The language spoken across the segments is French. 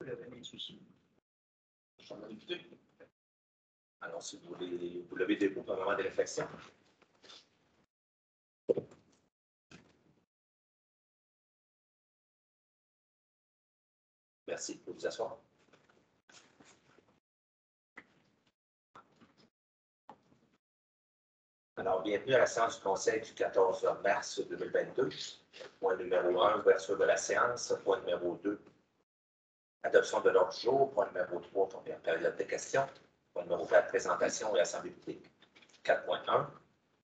l'avez mis dessus. J'en ai discuté. Alors, si vous voulez, vous levez des groupes, un moment de réflexion. Merci, vous pouvez vous asseoir. Alors, bienvenue à la séance du Conseil du 14 mars 2022. Point numéro 1, ouverture de la séance. Point numéro 2, adoption de l'ordre du jour. Point numéro 3, première période de questions. Point numéro 4, présentation et assemblée publique. 4.1,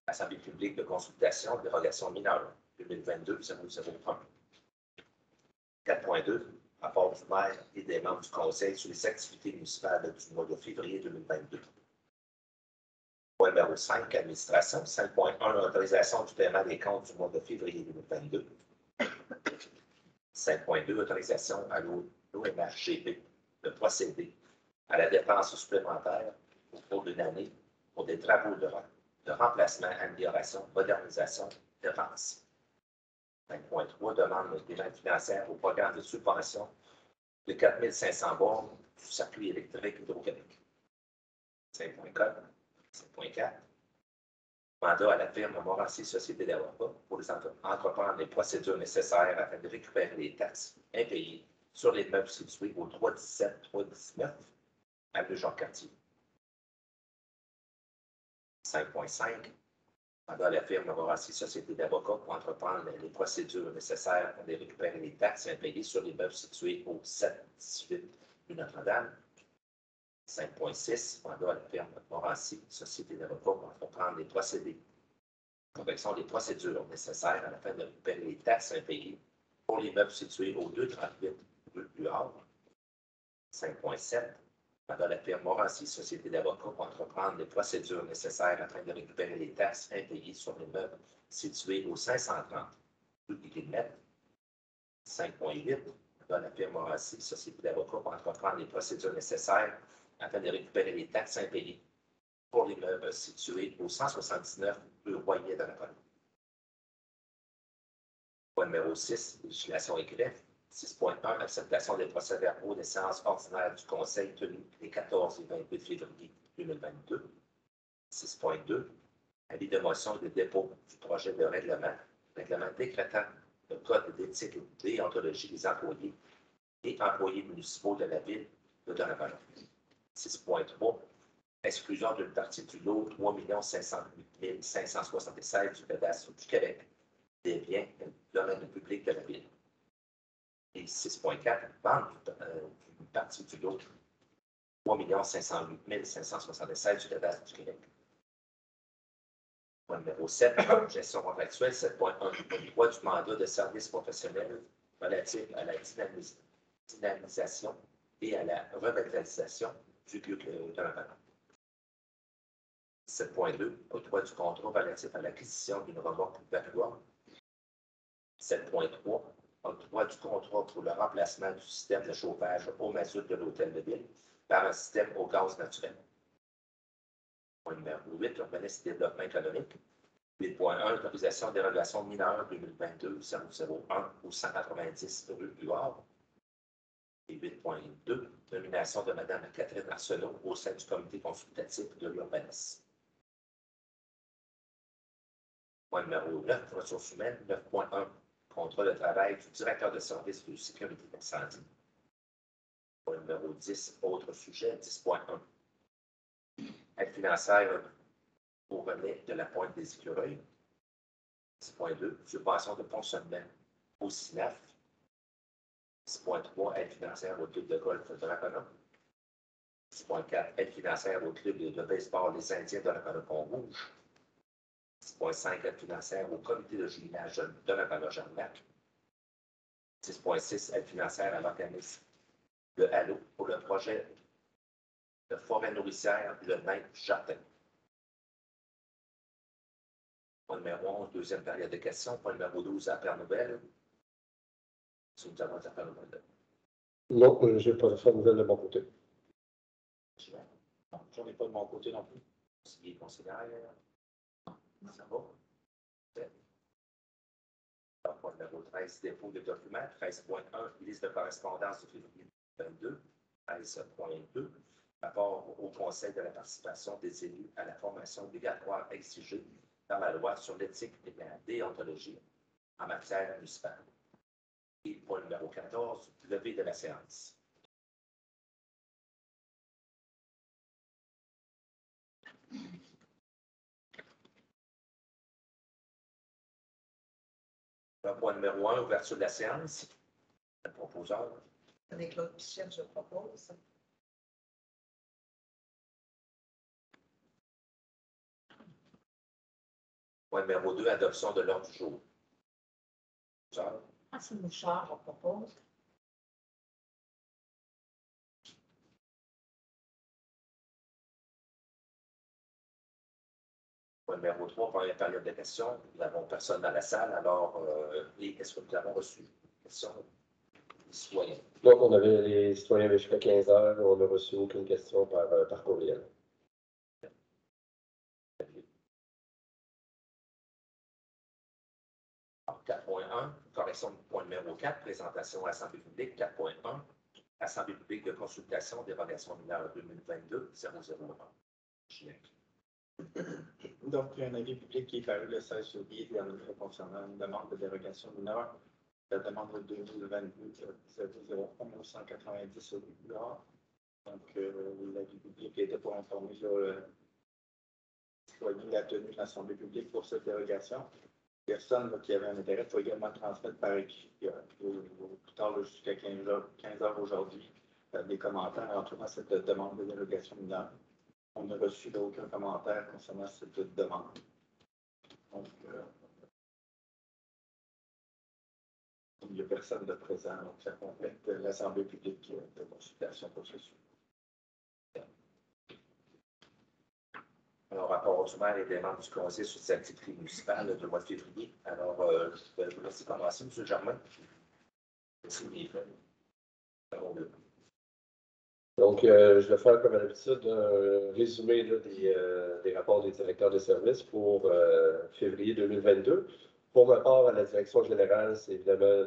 assemblée publique de consultation, dérogation mineure 2022-001. 4.2, rapport du maire et des membres du Conseil sur les activités municipales du mois de février 2022. Point numéro 5, administration. 5.1, autorisation du paiement des comptes du mois de février 2022. 5.2, autorisation à l'OMRGP de procéder à la dépense supplémentaire au cours d'une année pour des travaux de remplacement, amélioration, modernisation, dépenses. 5.3, demande d'aide financière au programme de subvention de 4 500 bornes du circuit électrique Hydro-Québec. 5.4, mandat à la firme Morancy Société d'avocats pour entreprendre les procédures nécessaires afin de récupérer les taxes impayées sur les meubles situés au 317, 319 avenue Jean-Cartier. 5.5, mandat à la firme Morancy Société d'avocats pour entreprendre les procédures nécessaires afin de récupérer les taxes impayées sur les meubles situés au 718 rue Notre-Dame. 5.6, mandat à la firme Morancy Société d'avocats pour entreprendre les procédures nécessaires à la fin de récupérer les taxes impayées pour les meubles situés au 238 rue Huard. 5.7, mandat à la firme Morancy Société d'avocats pour entreprendre les procédures nécessaires afin de récupérer les taxes impayées sur les meubles situés au 530 rue Guillemette. 5.8, mandat à la firme Morancy Société d'avocats pour entreprendre les procédures nécessaires afin de récupérer les taxes impayées pour les meubles situés au 179 rue Royer de la Colombe. Point numéro 6, législation et greffe. 6.1, acceptation des procès-verbaux des séances ordinaires du Conseil tenues les 14 et 28 février 2022. 6.2, avis de motion et de dépôt du projet de règlement décrétant le code d'éthique et de déontologie des employés et employés municipaux de la ville de Donnacona. 6.3, exclusion d'une partie du lot 3 508 576 du cadastre du Québec des biens du domaine public de la ville. Et 6.4, vente d'une partie du lot 3 508 576 du cadastre du Québec. Point numéro 7, gestion contractuelle. 7.1, droit du mandat de service professionnel relatif à la dynamisation et à la revitalisation du lieu de la valeur. 7.2, octroi du contrat relatif à l'acquisition d'une remorque vacuum. 7.3, octroi du contrat pour le remplacement du système de chauffage au mazout de l'hôtel de ville par un système au gaz naturel. Point numéro 8, urbanisme et développement économique. 8.1, autorisation des relations mineures 2022-001 ou 190 rue Huard. Et 8.2, nomination de Mme Catherine Arsenault au sein du comité consultatif de l'urbanisme. Point numéro 9, ressources humaines. 9.1, contrat de travail du directeur de service de sécurité d'incendie. Point numéro 10, autres sujets. 10.1, aide financière au relais de la pointe des écureuils. 10.2, subvention de fonctionnement au SINAF. 10.3, aide financière au club de golf de Donnacona. 10.4, aide financière au club de baseball des Indiens de Donnacona-Pont-Rouge. 10.5, aide financière au comité de jumelage de Donnacona-Jarnac. 10.6, aide financière à l'organisme de Halo pour le projet de forêt nourricière Le Nain Jardin. Point numéro 11, deuxième période de questions. Point numéro 12, affaires nouvelles. Si nous avons des affaires nouvelles. Non, je n'ai pas d'affaires nouvelles de mon côté. Non, j'en ai pas de mon côté non plus. Si considère. Ça va. Alors, point numéro 13, dépôt de documents. 13.1, liste de correspondance de février 2022. 13.2. Rapport au Conseil de la participation des élus à la formation obligatoire exigée par la loi sur l'éthique et la déontologie en matière municipale. Et point numéro 14, levée de la séance. Le point numéro 1, ouverture de la séance. Le proposeur. Avec Claude Pichette, je propose. Point numéro 2, adoption de l'ordre du jour. C'est Bouchard, je propose. Point numéro 3, première période de questions. Nous n'avons personne dans la salle. Alors, est-ce que nous avons reçu des questions des citoyens? Donc, on avait les citoyens avaient jusqu'à 15 heures. On n'a reçu aucune question par courriel. Alors, 4.1, correction du point numéro 4, présentation à l'Assemblée publique. 4.1, Assemblée publique de consultation des relations mineures 2022-001. Donc, il y a un avis public qui est paru le 16 février dernier concernant une demande de dérogation mineure. La demande de 2022-001-190 milliards. Donc, l'avis public était pour informer le citoyen de la tenue de l'Assemblée publique pour cette dérogation. Personne qui avait un intérêt faut également transmettre par écrit plus tard jusqu'à 15 heures aujourd'hui des commentaires entourant cette demande de dérogation mineure. On n'a reçu aucun commentaire concernant cette demande. Donc, il n'y a personne de présent, donc ça complète l'Assemblée publique de consultation pour ce sujet. Alors, rapport au maire et des membres du conseil sur les activités municipales du mois de février. Alors, je vais vous laisser commencer, M. Germain. Merci, Donc, je vais faire comme à l'habitude un résumé là, des rapports des directeurs de services pour février 2022. Pour ma part, à la direction générale, c'est évidemment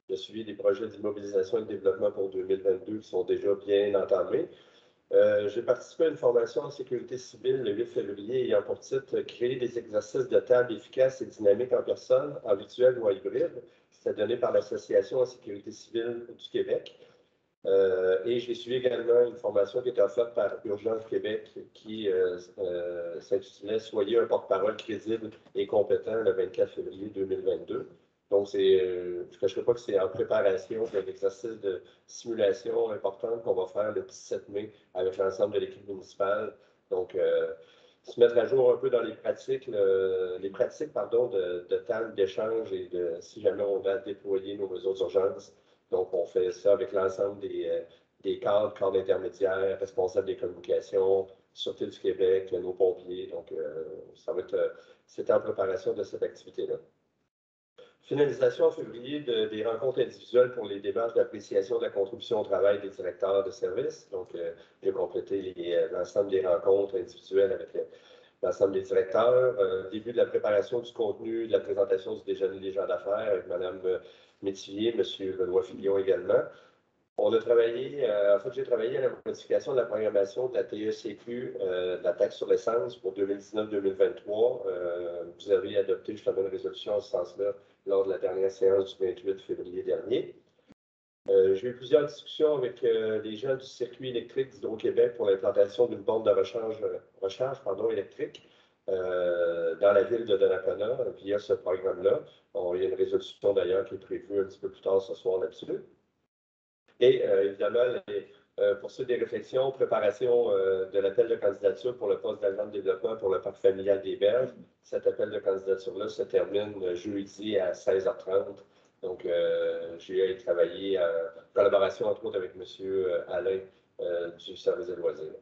le suivi des projets d'immobilisation et de développement pour 2022 qui sont déjà bien entamés. J'ai participé à une formation en sécurité civile le 8 février ayant pour titre « Créer des exercices de table efficaces et dynamiques en personne, en virtuel ou en hybride ». C'était donné par l'Association en sécurité civile du Québec. Et j'ai suivi également une formation qui était offerte par Urgence Québec qui s'intitulait « Soyez un porte-parole crédible et compétent » le 24 février 2022. Donc, je ne cacherai pas que c'est en préparation d'un exercice de simulation importante qu'on va faire le 17 mai avec l'ensemble de l'équipe municipale. Donc, se mettre à jour un peu dans les pratiques, de table d'échange et si jamais on va déployer nos réseaux d'urgence. Donc, on fait ça avec l'ensemble des cadres intermédiaires, responsables des communications, Sûreté du Québec, nos pompiers. Donc, c'était en préparation de cette activité-là. Finalisation en février des rencontres individuelles pour les démarches d'appréciation de la contribution au travail des directeurs de services. Donc, j'ai complété l'ensemble des rencontres individuelles avec l'ensemble des directeurs. Début de la préparation du contenu, de la présentation du déjeuner des gens d'affaires avec Mme Métivier, M. Benoît Fillon également. On a travaillé, j'ai travaillé à la modification de la programmation de la TECQ, de la taxe sur l'essence pour 2019-2023. Vous avez adopté justement une résolution en ce sens-là lors de la dernière séance du 28 février dernier. J'ai eu plusieurs discussions avec les gens du circuit électrique d'Hydro-Québec pour l'implantation d'une borne de recharge électrique dans la ville de Donnacona via ce programme-là. Il y a une résolution d'ailleurs qui est prévue un petit peu plus tard ce soir là-dessus. Et évidemment, pour ceux des réflexions, préparation de l'appel de candidature pour le poste d'agent de développement pour le parc familial des Berges. Cet appel de candidature-là se termine jeudi à 16h30. Donc, j'ai eu travaillé en collaboration, entre autres, avec M. Alain du service des loisirs.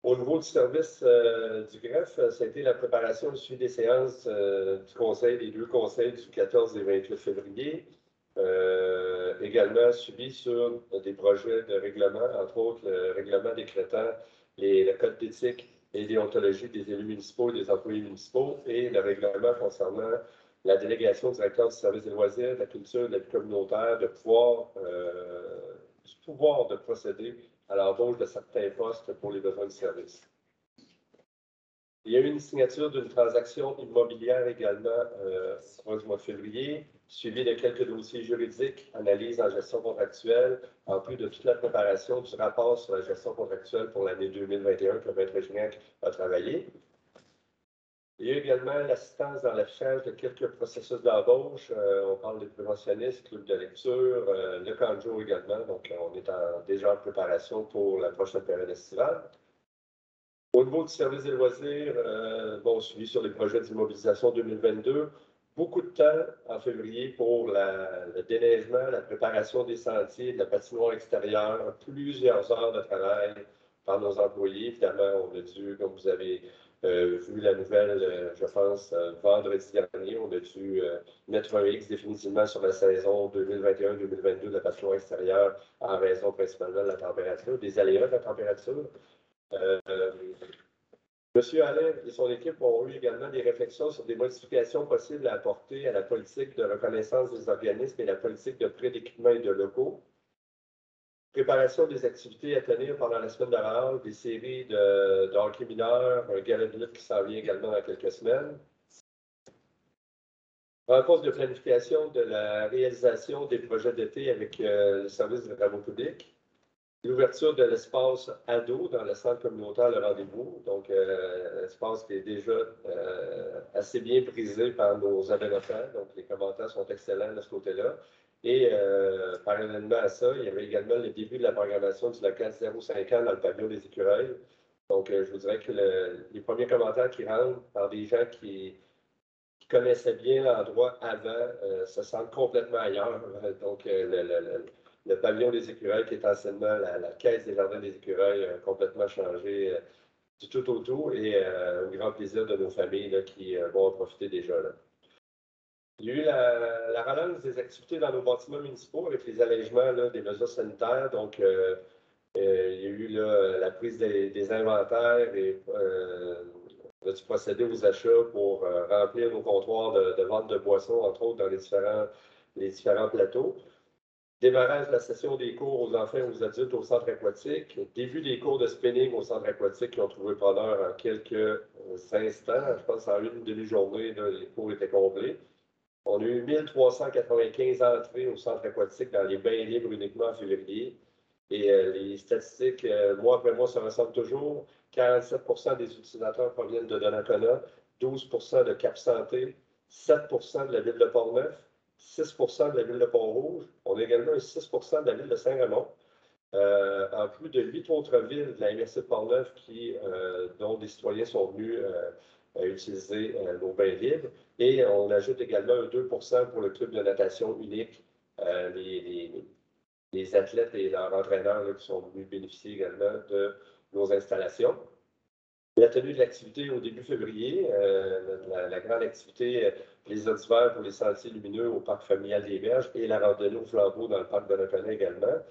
Au niveau du service du greffe, ça a été la préparation du suivi des séances du conseil, des deux conseils du 14 et 28 février. Également suivi sur des projets de règlement, entre autres le règlement décrétant le code d'éthique et déontologie des élus municipaux et des employés municipaux et le règlement concernant la délégation du directeur du service des loisirs, de la culture, de la vie communautaire, du pouvoir de procéder à l'embauche de certains postes pour les besoins du service. Il y a eu une signature d'une transaction immobilière également au mois de février, suivie de quelques dossiers juridiques, analyse en gestion contractuelle, en plus de toute la préparation du rapport sur la gestion contractuelle pour l'année 2021 que Maître Gignac a travaillé. Il y a également l'assistance dans l'affichage de quelques processus d'embauche. On parle des préventionnistes, club de lecture, le camp de jour également. Donc, on est déjà en préparation pour la prochaine période estivale. Au niveau du service des loisirs, suivi sur les projets d'immobilisation 2022, beaucoup de temps en février pour le déneigement, la préparation des sentiers, de la patinoire extérieure, plusieurs heures de travail par nos employés. Évidemment, on a dû, comme vous avez vu la nouvelle, je pense, vendredi dernier, on a dû mettre un X définitivement sur la saison 2021-2022 de la patinoire extérieure en raison principalement de la température, des aléas de la température. Monsieur Alain et son équipe ont eu également des réflexions sur des modifications possibles à apporter à la politique de reconnaissance des organismes et la politique de prêt d'équipements et de locaux. Préparation des activités à tenir pendant la semaine de relâche, des séries de hockey mineur, un gala de lutte qui s'en vient également dans quelques semaines. Rencontre de planification de la réalisation des projets d'été avec le service des travaux publics. L'ouverture de l'espace ado dans le centre communautaire Le Rendez-vous, donc l'espace qui est déjà assez bien prisé par nos adolescents, donc les commentaires sont excellents de ce côté-là. Et parallèlement à ça, il y avait également le début de la programmation du local 0,5 ans dans le pavillon des Écureuils. Donc je vous dirais que les premiers commentaires qui rentrent par des gens qui connaissaient bien l'endroit avant se sentent complètement ailleurs. Donc le pavillon des Écureuils, qui est anciennement la caisse des jardins des Écureuils, complètement changé du tout au tout, et au grand plaisir de nos familles là, qui vont en profiter déjà. Là. Il y a eu la relance des activités dans nos bâtiments municipaux avec les allègements là, des mesures sanitaires. Donc, il y a eu là, la prise des inventaires et on a dû procéder aux achats pour remplir nos comptoirs de vente de boissons, entre autres, dans les différents plateaux. Démarrage de la session des cours aux enfants et aux adultes au centre aquatique. Début des cours de spinning au centre aquatique qui ont trouvé preneur en quelques instants. Je pense qu'en une demi-journée, les cours étaient complets. On a eu 1395 entrées au centre aquatique dans les bains libres uniquement en février. Et les statistiques, mois après mois, se ressemblent toujours. 47% des utilisateurs proviennent de Donnacona, 12% de Cap-Santé, 7% de la ville de Portneuf, 6% de la ville de Pont-Rouge. On a également un 6% de la ville de Saint-Raymond. En plus de 8 autres villes de la MRC de Portneuf dont des citoyens sont venus utiliser nos bains libres. Et on ajoute également un 2% pour le club de natation unique, les athlètes et leurs entraîneurs là, qui sont venus bénéficier également de nos installations. La tenue de l'activité au début février, la grande activité, les autres d'hiver pour les sentiers lumineux au parc familial des Berges et la randonnée au flambeau dans le parc de Donnacona également.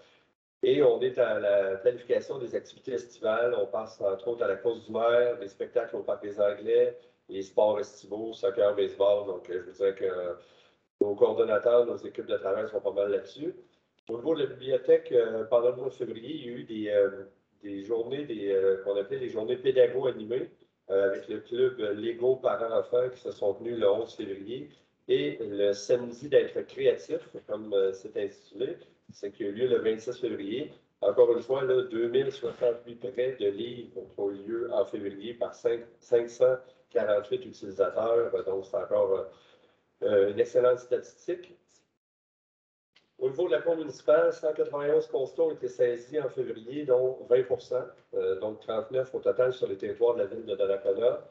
Et on est à la planification des activités estivales. On passe entre autres à la course du maire, des spectacles au parc des Anglais, les sports estivaux, soccer, baseball. Donc, je vous dirais que nos coordonnateurs, nos équipes de travail sont pas mal là-dessus. Au niveau de la bibliothèque, pendant le mois de février, il y a eu des journées qu'on appelait les journées pédago-animées avec le club Lego parents-enfants qui se sont tenus le 11 février. Et le samedi d'être créatif, comme c'est intitulé, c'est qui a eu lieu le 26 février. Encore une fois, là, 2068 prêts de livres qui ont eu lieu en février par 548 utilisateurs. Donc, c'est encore une excellente statistique. Au niveau de la cour municipale, 191 constats ont été saisis en février, dont 20%, donc 39 au total sur le territoire de la ville de Donnacona.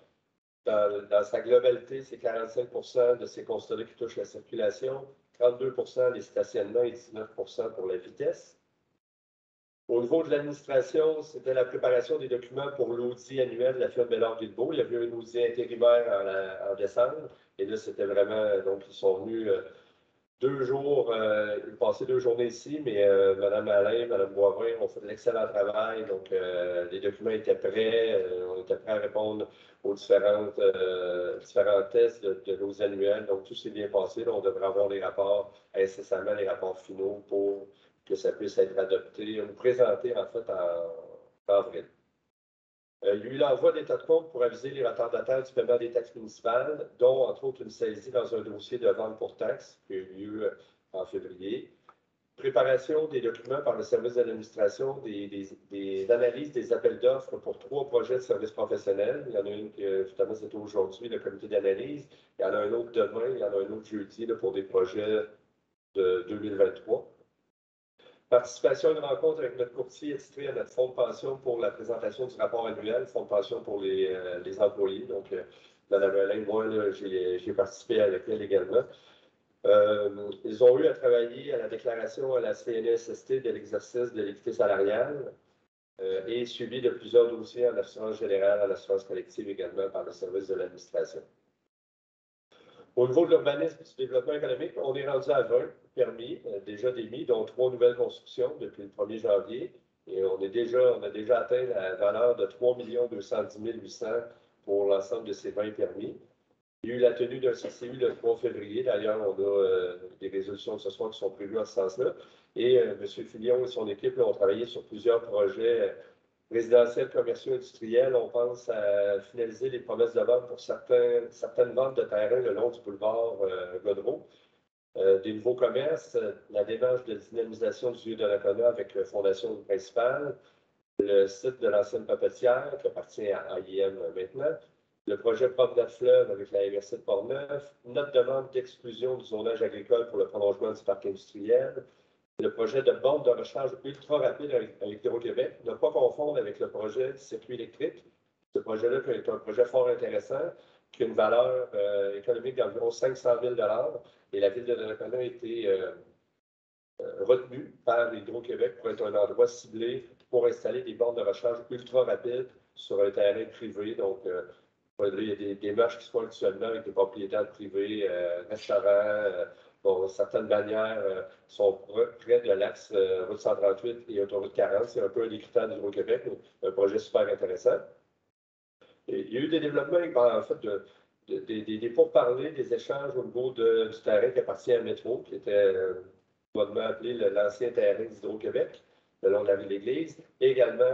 Dans sa globalité, c'est 45% de ces constats-là qui touchent la circulation, 32% les stationnements et 19% pour la vitesse. Au niveau de l'administration, c'était la préparation des documents pour l'audit annuel de la firme Bellard-Guilbeault. Il y avait un audit intérimaire en décembre, et là, c'était vraiment, donc, ils sont venus 2 jours, il passait 2 journées ici, mais Mme Alain, Mme Boivin ont fait de l'excellent travail. Donc, les documents étaient prêts. On était prêts à répondre aux différents tests de nos annuels. Donc, tout s'est bien passé. Là, on devrait avoir les rapports incessamment, les rapports finaux pour que ça puisse être adopté ou présenté, en fait, en avril. Il y a eu l'envoi d'état de compte pour aviser les retardataires du paiement des taxes municipales, dont, entre autres, une saisie dans un dossier de vente pour taxes qui a eu lieu en février. Préparation des documents par le service d'administration, des analyses des appels d'offres pour 3 projets de services professionnels. Il y en a une qui, justement, c'était aujourd'hui, le comité d'analyse. Il y en a un autre demain, il y en a un autre jeudi là, pour des projets de 2023. Participation à une rencontre avec notre courtier attitré à notre fonds de pension pour la présentation du rapport annuel, fonds de pension pour les employés. Donc, Mme Alain, moi, j'ai participé avec elle également. Ils ont eu à travailler à la déclaration à la CNESST de l'exercice de l'équité salariale et suivi de plusieurs dossiers en assurance générale, en assurance collective également par le service de l'administration. Au niveau de l'urbanisme et du développement économique, on est rendu à 20 permis déjà démis, dont 3 nouvelles constructions depuis le 1er janvier. Et on a déjà atteint la valeur de 3 210 800 pour l'ensemble de ces 20 permis. Il y a eu la tenue d'un CCU le 3 février. D'ailleurs, on a des résolutions de ce soir qui sont prévues en ce sens-là. Et M. Filion et son équipe ont travaillé sur plusieurs projets résidentiels, commerciaux, industriels. On pense à finaliser les promesses de vente pour certaines ventes de terrain le long du boulevard Godreau. Des nouveaux commerces, la démarche de dynamisation du lieu de la avec la fondation principale, le site de l'ancienne papetière qui appartient à AIM maintenant, le projet Promenade Fleuve avec la MRC de Portneuf, notre demande d'exclusion du zonage agricole pour le prolongement du parc industriel, le projet de borne de recharge ultra rapide avec Hydro-Québec, ne pas confondre avec le projet circuit électrique. Ce projet-là est un projet fort intéressant qui a une valeur économique d'environ 500 000 et la ville de Donnacona a été retenue par Hydro-Québec pour être un endroit ciblé pour installer des bornes de recharge ultra rapides sur un terrain privé. Donc, il y a des démarches qui se font actuellement avec des propriétaires privés, restaurants. Bon, certaines bannières sont près de l'axe route 138 et autoroute 40. C'est un peu un des critères d'Hydro-Québec, un projet super intéressant. Et il y a eu des développements, en fait, des pourparlers, des échanges au niveau du terrain qui appartient à Métro, qui était probablement appelé l'ancien terrain d'Hydro-Québec, le long de la rue de l'Église, et également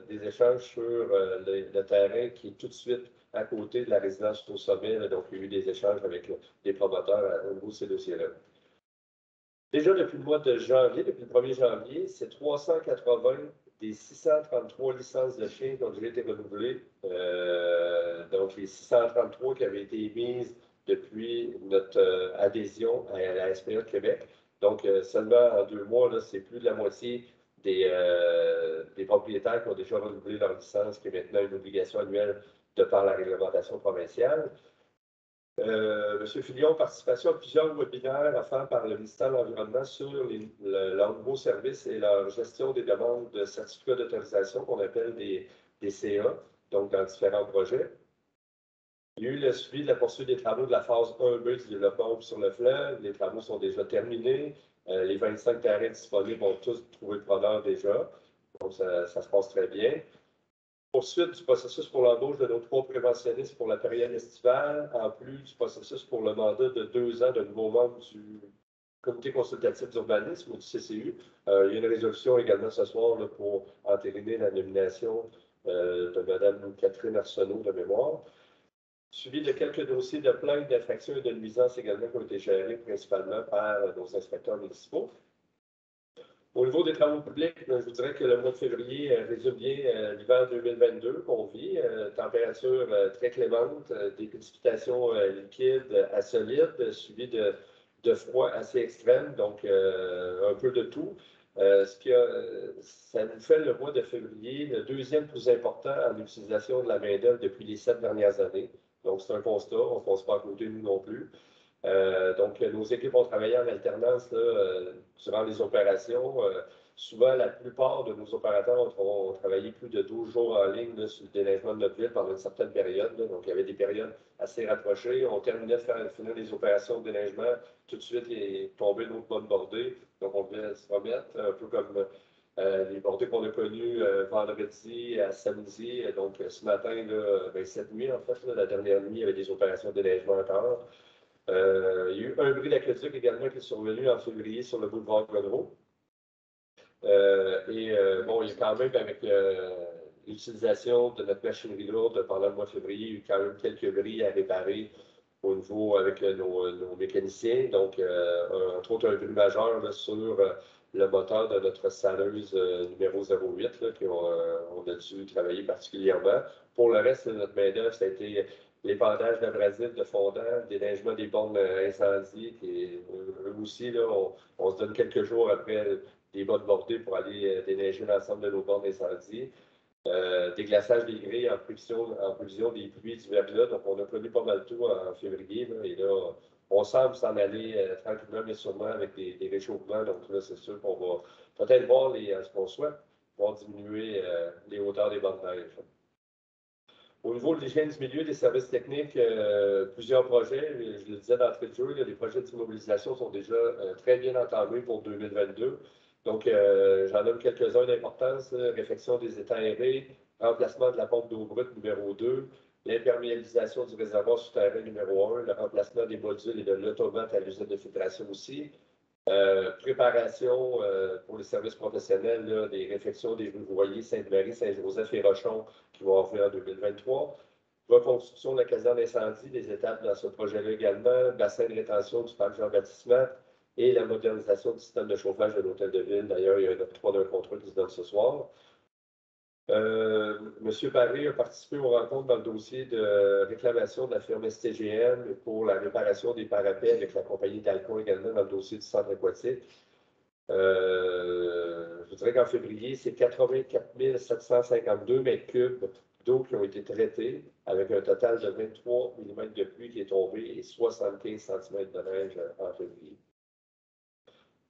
des échanges sur le terrain qui est tout de suite à côté de la résidence au sommet. Là, donc, il y a eu des échanges avec des promoteurs au niveau de ces dossiers-là. Déjà, depuis le mois de janvier, depuis le 1er janvier, c'est 380 des 633 licences de chiens qui ont déjà été renouvelées. Donc, les 633 qui avaient été émises depuis notre adhésion à la SPA de Québec. Donc, seulement en 2 mois, c'est plus de la moitié des propriétaires qui ont déjà renouvelé leur licence, qui est maintenant une obligation annuelle de par la réglementation provinciale. M. Filion, participation à plusieurs webinaires offerts par le ministère de l'Environnement sur leurs nouveaux services et leur gestion des demandes de certificats d'autorisation qu'on appelle des CA, donc dans différents projets. Il y a eu le suivi de la poursuite des travaux de la phase 1B du développement sur le fleuve. Les travaux sont déjà terminés. Les 25 terrains disponibles ont tous trouvé preneur déjà. Donc, ça se passe très bien. Poursuite du processus pour l'embauche de nos 3 préventionnistes pour la période estivale, en plus du processus pour le mandat de 2 ans de nouveaux membres du Comité consultatif d'urbanisme ou du CCU. Il y a une résolution également ce soir là, pour entériner la nomination de Mme Catherine Arsenault de mémoire. Suivi de quelques dossiers de plaintes, d'infractions et de nuisances également qui ont été gérés principalement par nos inspecteurs municipaux. Au niveau des travaux publics, je vous dirais que le mois de février résume bien l'hiver 2022 qu'on vit. Température très clémente, des précipitations liquides à solides, suivies de froid assez extrême, donc un peu de tout. Ça nous fait le mois de février le 2e plus important en utilisation de la main-d'œuvre depuis les 7 dernières années. Donc, c'est un constat, on ne pense pas à côté de nous non plus. Donc, nos équipes ont travaillé en alternance là, durant les opérations. souvent, la plupart de nos opérateurs ont travaillé plus de 12 jours en ligne là, sur le déneigement de notre ville pendant une certaine période. Là. Donc, il y avait des périodes assez rapprochées. On terminait de finir les opérations de déneigement. Tout de suite, il est tombé une autre bonne bordée. Donc, on devait se remettre, un peu comme les bordées qu'on a connues vendredi à samedi. Donc, ce matin, là, cette nuit, en fait, là, la dernière nuit, il y avait des opérations de déneigement encore. Il y a eu un bris d'aqueduc également qui est survenu en février sur le boulevard Godreau. Bon, il y a quand même, avec l'utilisation de notre machinerie lourde pendant le mois de février, il y a eu quand même quelques bris à réparer au niveau avec nos mécaniciens. Donc, entre autres, un bris majeur là, sur le moteur de notre saleuse numéro 08, qu'on a dû travailler particulièrement. Pour le reste de notre main-d'œuvre, ça a été l'épandage d'abrasifs, de fondant, le déneigement des bornes incendies. Eux aussi, là, on se donne quelques jours après des bonnes bordées pour aller déneiger l'ensemble de nos bornes d'incendie. Déglaçage des grilles en prévision des pluies du verglas. Donc, on a connu pas mal tout en février. Là, et là, on semble s'en aller tranquillement, mais sûrement avec des réchauffements. Donc, là, c'est sûr qu'on va peut-être voir ce qu'on souhaite, voir diminuer les hauteurs des bornes de neige. Au niveau de l'hygiène du milieu, des services techniques, plusieurs projets, je le disais d'entrée de jeu, les projets d'immobilisation sont déjà très bien entamés pour 2022. Donc, j'en donne quelques-uns d'importance. Réfection des étangs aérés, remplacement de la pompe d'eau brute numéro 2, l'imperméabilisation du réservoir souterrain numéro 1, le remplacement des modules et de l'automate à l'usine de filtration aussi. Préparation pour les services professionnels, là, des réfections des rues Voyer, Sainte-Marie, Saint-Joseph et Rochon qui vont offrir en 2023. Reconstruction de la caserne d'incendie, des étapes dans ce projet-là également, bassin de rétention du parc Jean-Baptiste et la modernisation du système de chauffage de l'hôtel de ville. D'ailleurs, il y a un octroi d'un contrôle qui se donne ce soir. M. Paré a participé aux rencontres dans le dossier de réclamation de la firme STGM pour la réparation des parapets avec la compagnie d'Alcon également dans le dossier du centre aquatique. Je dirais qu'en février, c'est 84 752 mètres cubes d'eau qui ont été traités avec un total de 23 mm de pluie qui est tombé et 75 cm de neige en février.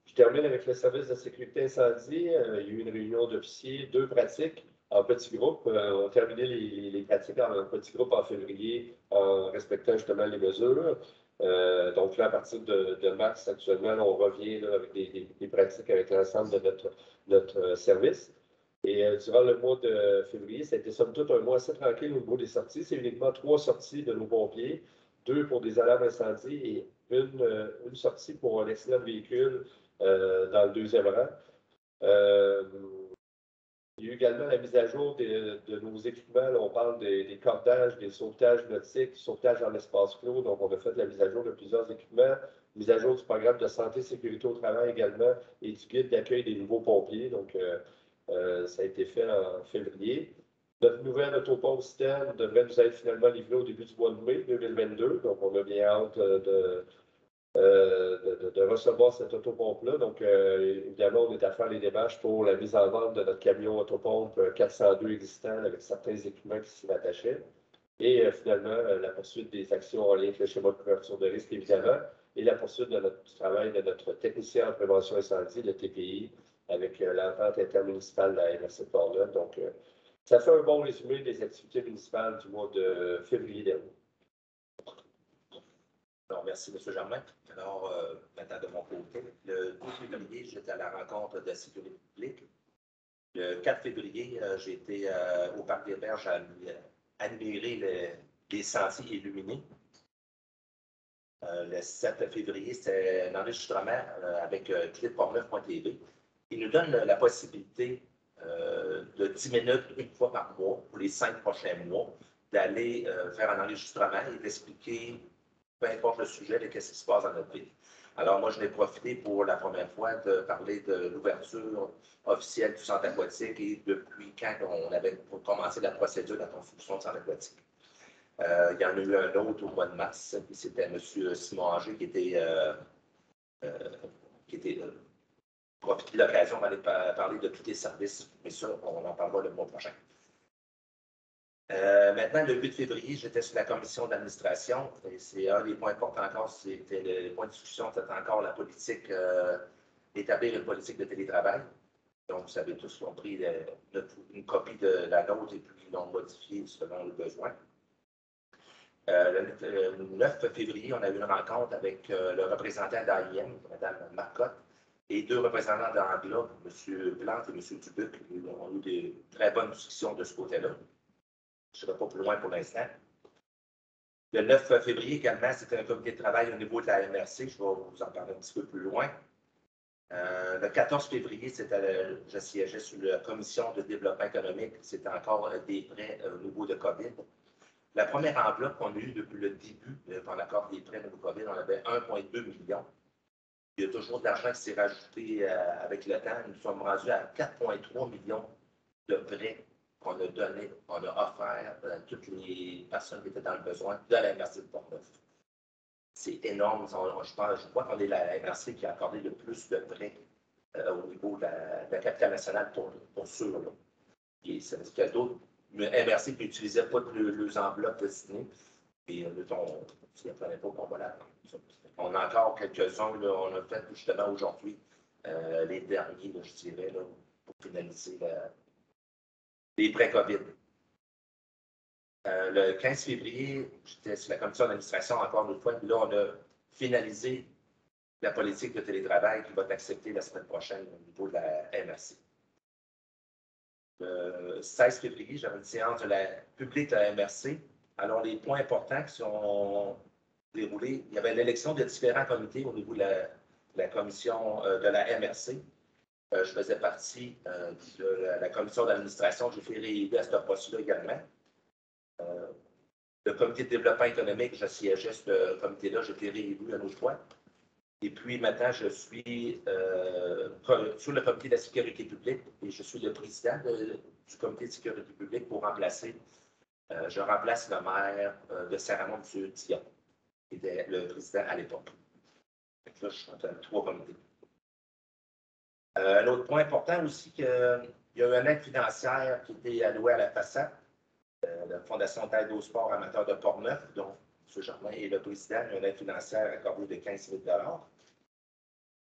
Je termine avec le service de sécurité incendie. Il y a eu une réunion d'officiers, 2 pratiques en petits groupes. On a terminé les pratiques en petits groupes en février en respectant justement les mesures. Donc là, à partir de mars, actuellement, on revient là, avec des pratiques avec l'ensemble de notre service. Et durant le mois de février, ça a été somme toute un mois assez tranquille au niveau des sorties. C'est uniquement 3 sorties de nos pompiers, 2 pour des alarmes incendie et une sortie pour un accident de véhicule dans le 2e rang. Il y a eu également la mise à jour de nos équipements. Là, on parle des cordages, des sauvetages nautiques, du sauvetage en espace clos. Donc, on a fait la mise à jour de plusieurs équipements, mise à jour du programme de santé et sécurité au travail également et du guide d'accueil des nouveaux pompiers. Donc, ça a été fait en février. Notre nouvelle autopompe système devrait nous être finalement livrée au début du mois de mai 2022. Donc, on a bien hâte de recevoir cette autopompe-là. Donc, évidemment, on est à faire les démarches pour la mise en vente de notre camion autopompe 402 existant avec certains équipements qui s'y rattachaient. Et finalement, la poursuite des actions en lien avec le schéma de couverture de risque, évidemment, et la poursuite du travail de notre technicien en prévention incendie, le TPI, avec l'entente intermunicipale de la MRC de Portneuf. Donc, ça fait un bon résumé des activités municipales du mois de février dernier. Alors, merci, M. Germain. Alors, maintenant, de mon côté, le 12 février, j'étais à la rencontre de la sécurité publique. Le 4 février, j'ai été au Parc des Berges à admirer les sentiers illuminés. Le 7 février, c'était un enregistrement avec clipportneuf.tv. Il nous donne la possibilité de 10 minutes une fois par mois, pour les 5 prochains mois, d'aller faire un enregistrement et d'expliquer, peu importe le sujet, de ce qui se passe dans notre pays. Alors, moi, je l'ai profité pour la première fois de parler de l'ouverture officielle du centre aquatique et depuis quand on avait commencé la procédure de la construction du centre aquatique. Il y en a eu un autre au mois de mars, et c'était M. Simon Anger qui était profité de l'occasion d'aller parler de tous les services, mais ça, on en parlera le mois prochain. Maintenant, le 8 février, j'étais sur la commission d'administration et c'est un des points importants encore, c'était le point de discussion, c'était encore la politique, établir une politique de télétravail. Donc, vous avez tous compris une copie de la nôtre et puis ils l'ont modifiée selon le besoin. Le 9 février, on a eu une rencontre avec le représentant d'AIM, Mme Marcotte, et deux représentants d'Angla, M. Plante et M. Dubuc. Ils ont eu des très bonnes discussions de ce côté-là. Je ne serai pas plus loin pour l'instant. Le 9 février également, c'était un comité de travail au niveau de la MRC. Je vais vous en parler un petit peu plus loin. Le 14 février, je siégeais sur la commission de développement économique. C'était encore des prêts au niveau de COVID. La première enveloppe qu'on a eue depuis le début, on accorde des prêts au niveau COVID, on avait 1,2 million. Il y a toujours de l'argent qui s'est rajouté avec le temps. Nous sommes rendus à 4,3 millions de prêts qu'on a donnés, qu'on a offerts à toutes les personnes qui étaient dans le besoin de la MRC de Portneuf. C'est énorme. Je crois qu'on est la MRC qui a accordé le plus de prêts au niveau de la capitale nationale pour sûr. Ça veut dire qu'il y a d'autres MRC qui n'utilisaient pas leurs enveloppes destinées. Et mettons, s'il n'y a pas qu'on va la prendre. On a encore quelques-uns. On a fait justement aujourd'hui les derniers, là, je dirais, là, pour finaliser les prêts COVID. Le 15 février, j'étais sur la commission d'administration encore une fois. Puis là, on a finalisé la politique de télétravail qui va être acceptée la semaine prochaine au niveau de la MRC. Le 16 février, j'avais une séance de la publique de la MRC. Alors, les points importants qui sont déroulés, il y avait l'élection de différents comités au niveau de la commission de la MRC. Je faisais partie de la commission d'administration. J'ai fait réélu à ce poste-là également. Le comité de développement économique, je siégeais sur ce comité-là, j'ai été réélu une autre fois. Et puis maintenant, je suis sur le comité de la sécurité publique et je suis le président du comité de sécurité publique pour remplacer. Je remplace le maire de Saint-Ramon, M. Dion, qui était le président à l'époque. Là, je suis entre 3 comités. Un autre point important aussi, qu'il y a eu une aide financière qui était allouée à la FASA, la Fondation d'aide au sport amateur de Portneuf, dont M. Germain est le président, une aide financière accordée de 15 000 $.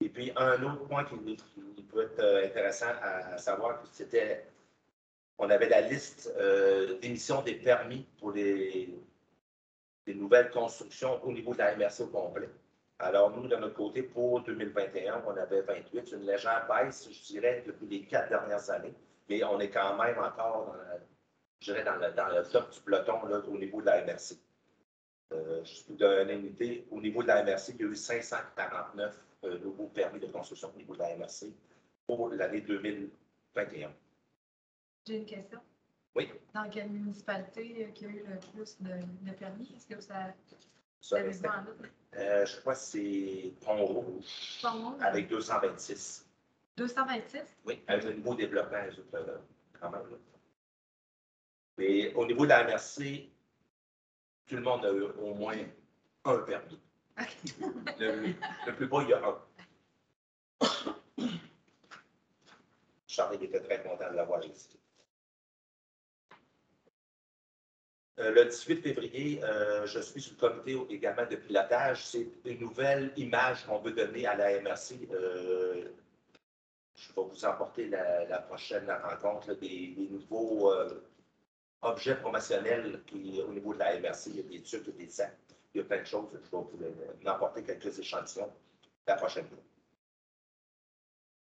Et puis, un autre point qui peut être intéressant à savoir, c'était on avait la liste d'émission des permis pour les nouvelles constructions au niveau de la MRC au complet. Alors, nous, de notre côté, pour 2021, on avait 28, une légère baisse, je dirais, depuis les 4 dernières années, mais on est quand même encore, je dirais, dans le top du peloton là, au niveau de la MRC. Juste pour donner une idée, au niveau de la MRC, il y a eu 549 nouveaux permis de construction au niveau de la MRC pour l'année 2021. J'ai une question. Oui. Dans quelle municipalité qui a eu le plus de permis? Est-ce que ça... Ça, je crois que c'est Pont-Rouge avec 226. 226? Oui, avec le nouveau développement, quand même. Là. Mais au niveau de la MRC, tout le monde a eu au moins un permis. Okay. Le plus bas, il y a un. Charles était très content de l'avoir ici. Le 18 février, je suis sur le comité également de pilotage. C'est une nouvelle image qu'on veut donner à la MRC. Je vais vous emporter la prochaine rencontre là, des nouveaux objets promotionnels au niveau de la MRC. Il y a des tubes, des sacs, il y a plein de choses. Je vais vous emporter quelques échantillons la prochaine fois.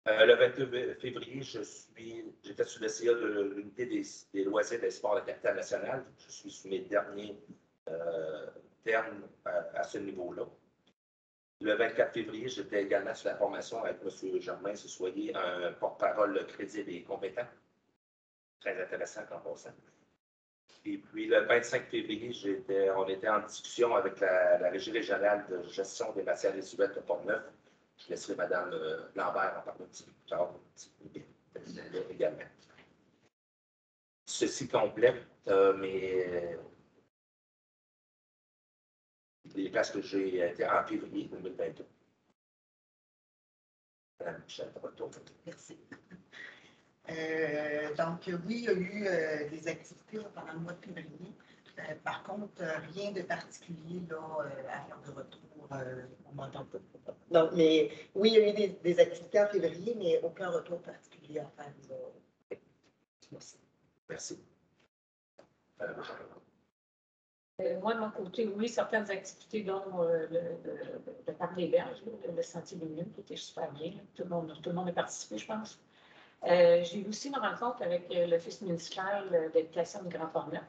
Le 22 février, j'étais sur le CA de l'unité des loisirs et des sports de la capitale nationale. Je suis sur mes derniers termes à ce niveau-là. Le 24 février, j'étais également sur la formation avec M. Germain Sessoyer, un porte-parole crédible et compétent. Très intéressant en passant. Et puis le 25 février, on était en discussion avec la Régie régionale de gestion des matières résiduelles de Portneuf. Je laisserai Mme Lambert en parler un petit peu plus tard, également. Ceci complète les places que j'ai été en février 2022. Mme Michel, à votre tour. Merci. Donc, oui, il y a eu des activités pendant le mois de février. Par contre, rien de particulier là, à faire de retour. On m'entend pas. Donc, mais oui, il y a eu des activités en février, mais aucun retour particulier à faire. Merci. Merci. Moi, de mon côté, oui, certaines activités, dont le parc des Berges, le sentier lumineux, qui était super bien. Tout le monde a participé, je pense. J'ai eu aussi une rencontre avec l'Office municipal d'habitation de Grand-Ornat.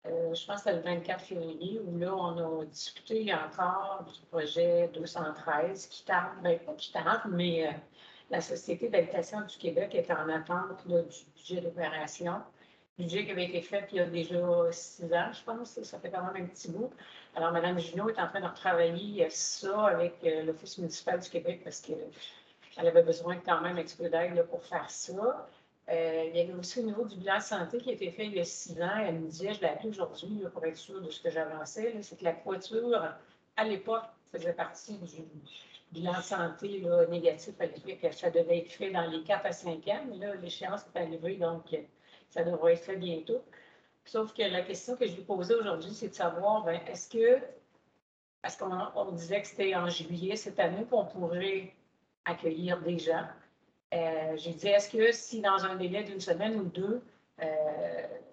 Je pense que c'était le 24 février, où là, on a discuté encore du projet 213 qui tarde, bien pas qui tarde, mais la Société d'habitation du Québec est en attente là, du budget d'opération. Budget qui avait été fait il y a déjà 6 ans, je pense. Ça fait quand même un petit bout. Alors, Mme Junot est en train de retravailler ça avec l'Office municipal du Québec parce qu'elle avait besoin quand même un petit peu d'aide pour faire ça. Il y avait aussi au niveau du bilan de santé qui a été fait il y a 6 ans. Elle me disait, je l'ai appelé aujourd'hui pour être sûre de ce que j'avançais, c'est que la toiture, à l'époque, faisait partie du bilan de santé là, négatif à l'époque, que ça devait être fait dans les 4 à 5 ans. Mais là, l'échéance est arrivée, donc ça devrait être fait bientôt. Sauf que la question que je lui posais aujourd'hui, c'est de savoir, ben, est-ce qu'on disait que c'était en juillet cette année qu'on pourrait accueillir des gens? J'ai dit, est-ce que si dans un délai d'une semaine ou deux,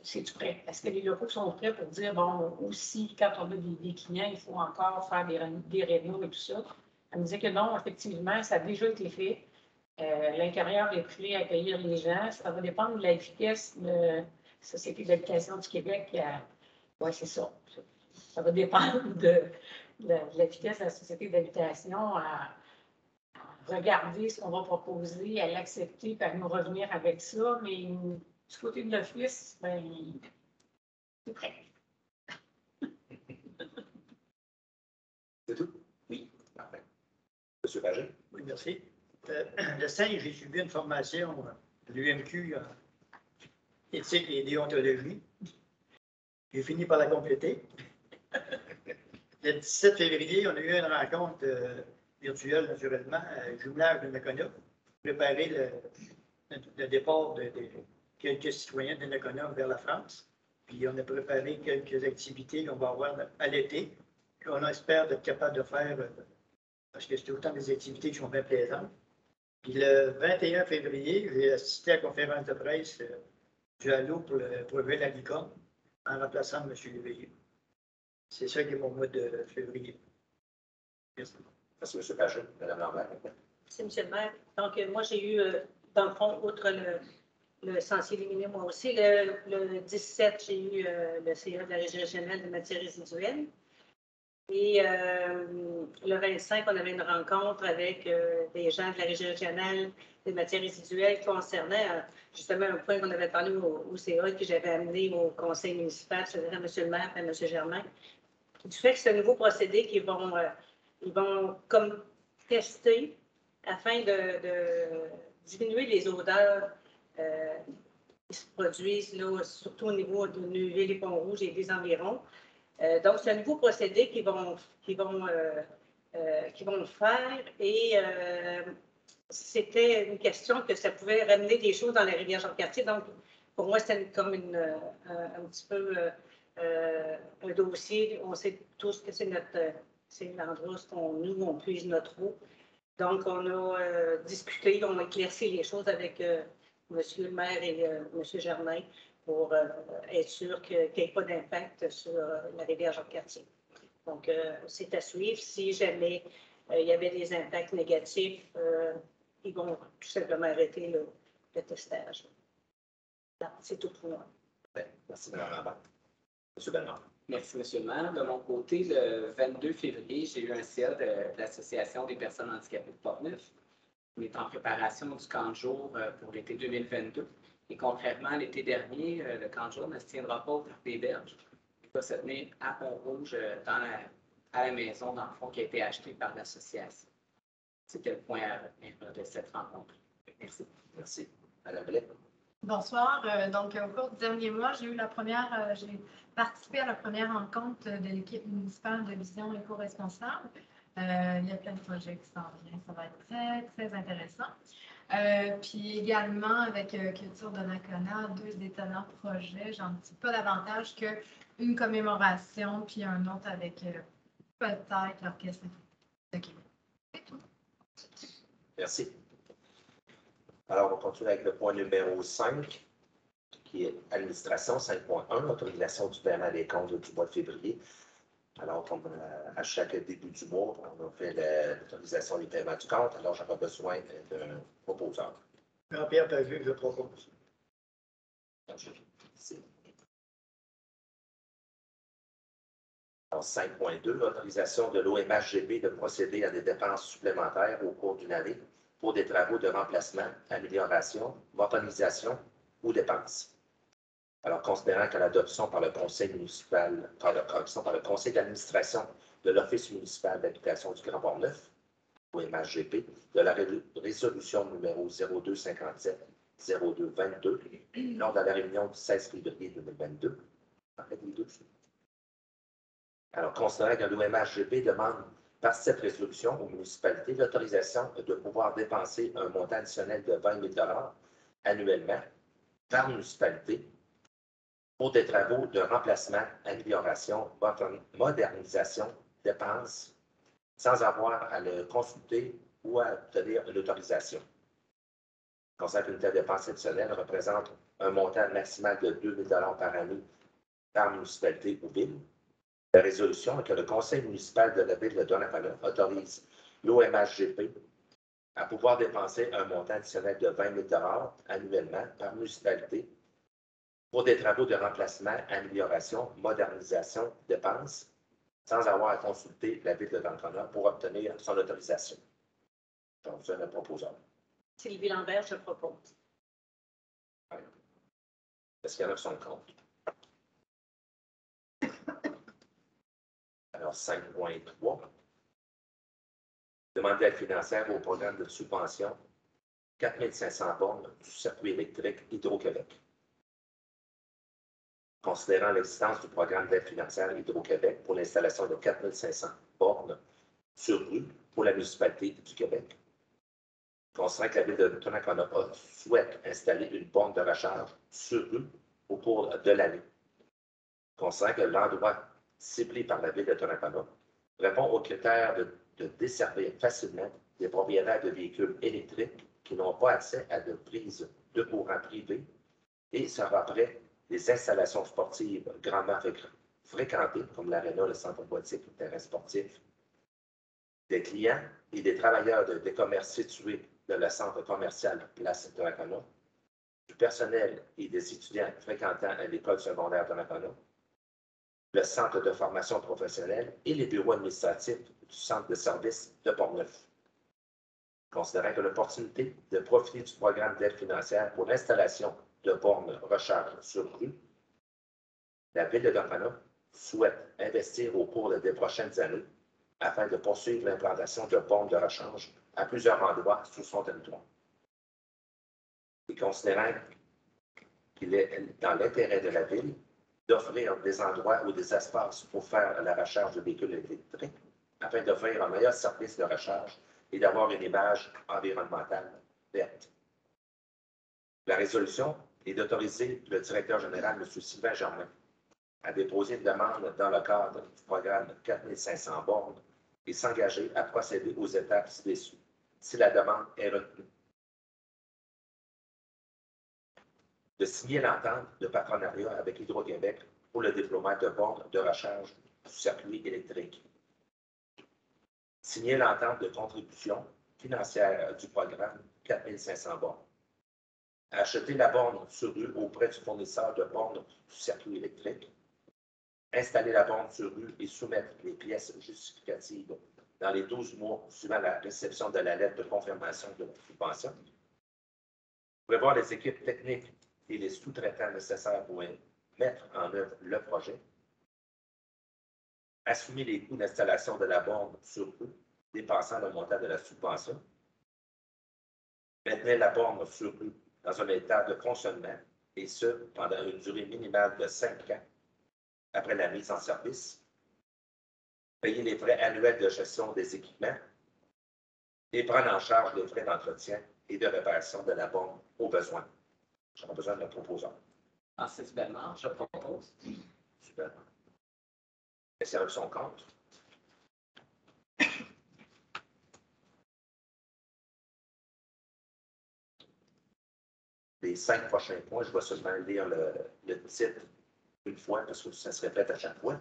c'est-tu prêt? Est-ce que les locaux sont prêts pour dire, bon, aussi, quand on a des clients, il faut encore faire des réunions et tout ça? Elle me disait que non, effectivement, ça a déjà été fait. L'intérieur est prêt à accueillir les gens. Ça va dépendre de la vitesse de la Société d'habitation du Québec. Oui, c'est ça. Ça va dépendre de la vitesse de la Société d'habitation à regarder ce qu'on va proposer, à l'accepter, puis à nous revenir avec ça. Mais du côté de l'Office, ben, c'est prêt. C'est tout? Oui. Parfait. Monsieur Pagé? Oui, merci. Le 5, j'ai suivi une formation de l'UMQ en éthique et déontologie. J'ai fini par la compléter. Le 17 février, on a eu une rencontre virtuelle, naturellement, à Jumelage de Nakona, pour préparer le départ de quelques citoyens de Nakona vers la France. Puis on a préparé quelques activités qu'on va avoir à l'été, qu'on espère être capable de faire, parce que c'est autant des activités qui sont bien plaisantes. Puis le 21 février, j'ai assisté à la conférence de presse du Halo pour le brevet de la licorne en remplaçant M. Léveillé. C'est ça qui est mon mois de février. Merci. Merci, M. Pagé. Mme Lambert. Merci, M. le maire. Donc, moi, j'ai eu, dans le fond, outre le sentier éliminé, moi aussi, le 17, j'ai eu le CA de la Régie régionale des matières résiduelles. Et le 25, on avait une rencontre avec des gens de la Régie régionale des matières résiduelles concernant justement un point qu'on avait parlé au CA que j'avais amené au conseil municipal, c'est-à-dire à M. le maire et à M. Germain, du fait que ce nouveau procédé qu'ils vont comme tester afin de diminuer les odeurs qui se produisent, là, surtout au niveau de Neuville-les-Ponts-Rouges et des environs. Donc, c'est un nouveau procédé qu'ils vont faire et c'était une question que ça pouvait ramener des choses dans la rivière Jean-Cartier. Donc, pour moi, c'était comme un petit peu un dossier. On sait tous que c'est l'endroit où nous, on puise notre eau. Donc, on a discuté, on a éclairci les choses avec M. le maire et M. Germain pour être sûr qu'il n'y ait pas d'impact sur la rivière Jean-Cartier. Donc, c'est à suivre. Si jamais il y avait des impacts négatifs, ils vont tout simplement arrêter le testage. C'est tout pour moi. Merci, Mme Lambert. M. Bernard. Merci, M. le maire. De mon côté, le 22 février, j'ai eu un ciel de l'Association des personnes handicapées de Portneuf. On est en préparation du camp de jour pour l'été 2022. Et contrairement à l'été dernier, le camp de jour ne se tiendra pas au Parc des Berges. Il va se tenir à Pont-Rouge, à la maison, dans le fond, qui a été acheté par l'association. C'était le point à retenir de cette rencontre. Merci. Merci. Mme Blais. Bonsoir. Donc, au cours du dernier mois, j'ai participé à la première rencontre de l'équipe municipale de vision éco-responsable. Il y a plein de projets qui s'en viennent. Ça va être très, très intéressant. Puis également, avec Culture de Nakona, 2 étonnants projets. J'en dis pas davantage que une commémoration, puis un autre avec peut-être l'Orchestre de Québec. C'est tout. Merci. Alors, on continue avec le point numéro 5, qui est administration 5.1, autorisation du paiement des comptes du mois de février. Alors, comme à chaque début du mois, on a fait l'autorisation des paiements du compte. Alors, j'aurai besoin d'un proposeur. Jean-Pierre Pagé, je propose. Alors, 5.2, l'autorisation de l'OMHGP de procéder à des dépenses supplémentaires au cours d'une année pour des travaux de remplacement, amélioration, modernisation ou dépenses. Alors, considérant que l'adoption par le conseil municipal, par le conseil d'administration de l'Office municipal d'habitation du Grand Port-Neuf, OMHGP, de la résolution numéro 0257-0222, lors de la réunion du 16 février 2022. Alors, considérant que l'OMHGP demande par cette résolution aux municipalités l'autorisation de pouvoir dépenser un montant additionnel de 20 000 annuellement par municipalité pour des travaux de remplacement, amélioration, modernisation, dépenses, sans avoir à le consulter ou à obtenir une autorisation. Concernant qu'une telle dépense additionnelle représente un montant maximal de 2 000 par année par municipalité ou ville. La résolution est que le conseil municipal de la ville de Donnacona autorise l'OMHGP à pouvoir dépenser un montant additionnel de 20 000 annuellement par municipalité pour des travaux de remplacement, amélioration, modernisation, dépenses, sans avoir à consulter la ville de Donnacona pour obtenir son autorisation. Donc, c'est le proposeur. Sylvie Lambert, je propose. Est-ce qu'il y en a qui sont contre? Alors, 5.3. Demande d'aide financière au programme de subvention 4 500 bornes du circuit électrique Hydro-Québec. Considérant l'existence du programme d'aide financière Hydro-Québec pour l'installation de 4 500 bornes sur rue pour la municipalité du Québec, considérant que la ville de Donnacona souhaite installer une borne de recharge sur rue au cours de l'année, considérant que l'endroit ciblé par la ville de Donnacona répond aux critères de desservir facilement des propriétaires de véhicules électriques qui n'ont pas accès à de prises de courant privées et sera prêt des installations sportives grandement fréquentées, comme l'aréna, le centre aquatique, le terrain sportif, des clients et des travailleurs des commerces situés dans le centre commercial Place de Donnacona, du personnel et des étudiants fréquentant l'école secondaire de Donnacona, le centre de formation professionnelle et les bureaux administratifs du centre de services de Port-Neuf. Considérant que l'opportunité de profiter du programme d'aide financière pour l'installation de bornes recharge sur rue, la ville de Donnacona souhaite investir au cours des prochaines années afin de poursuivre l'implantation de bornes de recharge à plusieurs endroits sur son territoire. Et considérant qu'il est dans l'intérêt de la ville d'offrir des endroits ou des espaces pour faire la recharge de véhicules électriques afin d'offrir un meilleur service de recharge et d'avoir une image environnementale verte. La résolution est d'autoriser le directeur général, M. Sylvain Germain, à déposer une demande dans le cadre du programme 4 500 bornes et s'engager à procéder aux étapes ci-dessus, si la demande est retenue. De signer l'entente de partenariat avec Hydro-Québec pour le déploiement de bornes de recharge du circuit électrique. Signer l'entente de contribution financière du programme 4 500 bornes. Acheter la borne sur rue auprès du fournisseur de bornes du circuit électrique. Installer la borne sur rue et soumettre les pièces justificatives dans les 12 mois suivant la réception de la lettre de confirmation de la subvention. Prévoir les équipes techniques et les sous-traitants nécessaires pour mettre en œuvre le projet. Assumer les coûts d'installation de la borne sur rue dépassant le montant de la subvention. Maintenir la borne sur rue dans un état de fonctionnement, et ce, pendant une durée minimale de 5 ans après la mise en service. Payer les frais annuels de gestion des équipements et prendre en charge les frais d'entretien et de réparation de la borne au besoin. J'aurai besoin d'un proposeur. Francis Bellemare, je propose. Super. Est-ce qu'il y son compte? Les 5 prochains points, je vais seulement lire le titre une fois parce que ça se répète à chaque fois.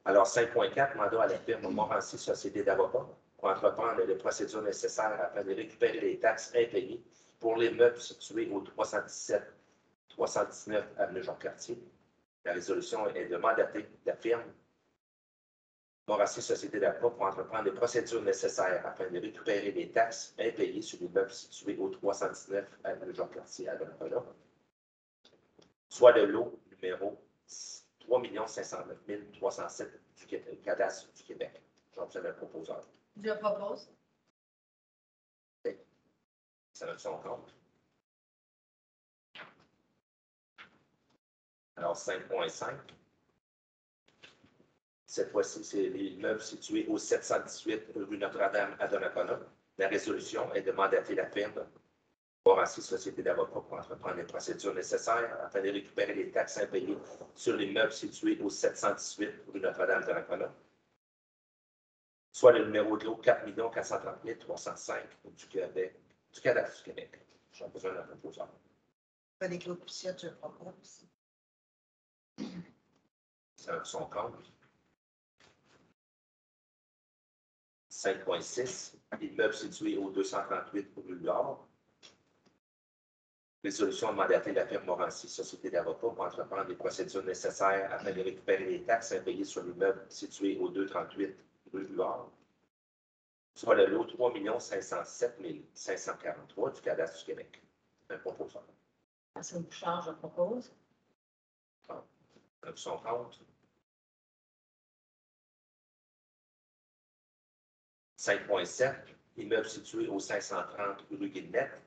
Alors, 5.4, mandat à la firme Morancy Société d'avocats pour entreprendre les procédures nécessaires afin de récupérer les taxes impayées pour les meubles situés au 317-319 avenue Jean-Cartier. La résolution est de mandater la firme Morancy Société d'avocats pour entreprendre les procédures nécessaires afin de récupérer les taxes impayées sur les meubles situés au 319 avenue Jean-Cartier à Donnacona, soit le lot numéro 3 509 307 du cadastre du Québec. J'observe le proposeur. Je propose. Ça va son compte. Alors, 5.5. Cette fois-ci, c'est les immeubles situés au 718 rue Notre-Dame à Donnacona. La résolution est de mandater la firme Morancy Société d'avocats pour entreprendre les procédures nécessaires afin de récupérer les taxes impayées sur les meubles situés au 718 rue Notre-Dame de Donnacona, soit le numéro de lot 4 430 305 du cadastre du Québec. J'ai besoin d'un proposeur. René Claude Pichette, je propose. Ça a son compte. 5.6, immeuble situé au 238 rue L'Or. Résolution de mandater la firme Morancy Société d'avocats pour entreprendre les procédures nécessaires afin de récupérer les taxes impayées sur l'immeuble situé au 238 rue Huard, soit le lot 3 507 543 du cadastre du Québec. Un proposeur. Marcel Bouchard, je propose. Son compte. 5.7, immeuble situé au 530 rue Guillemette.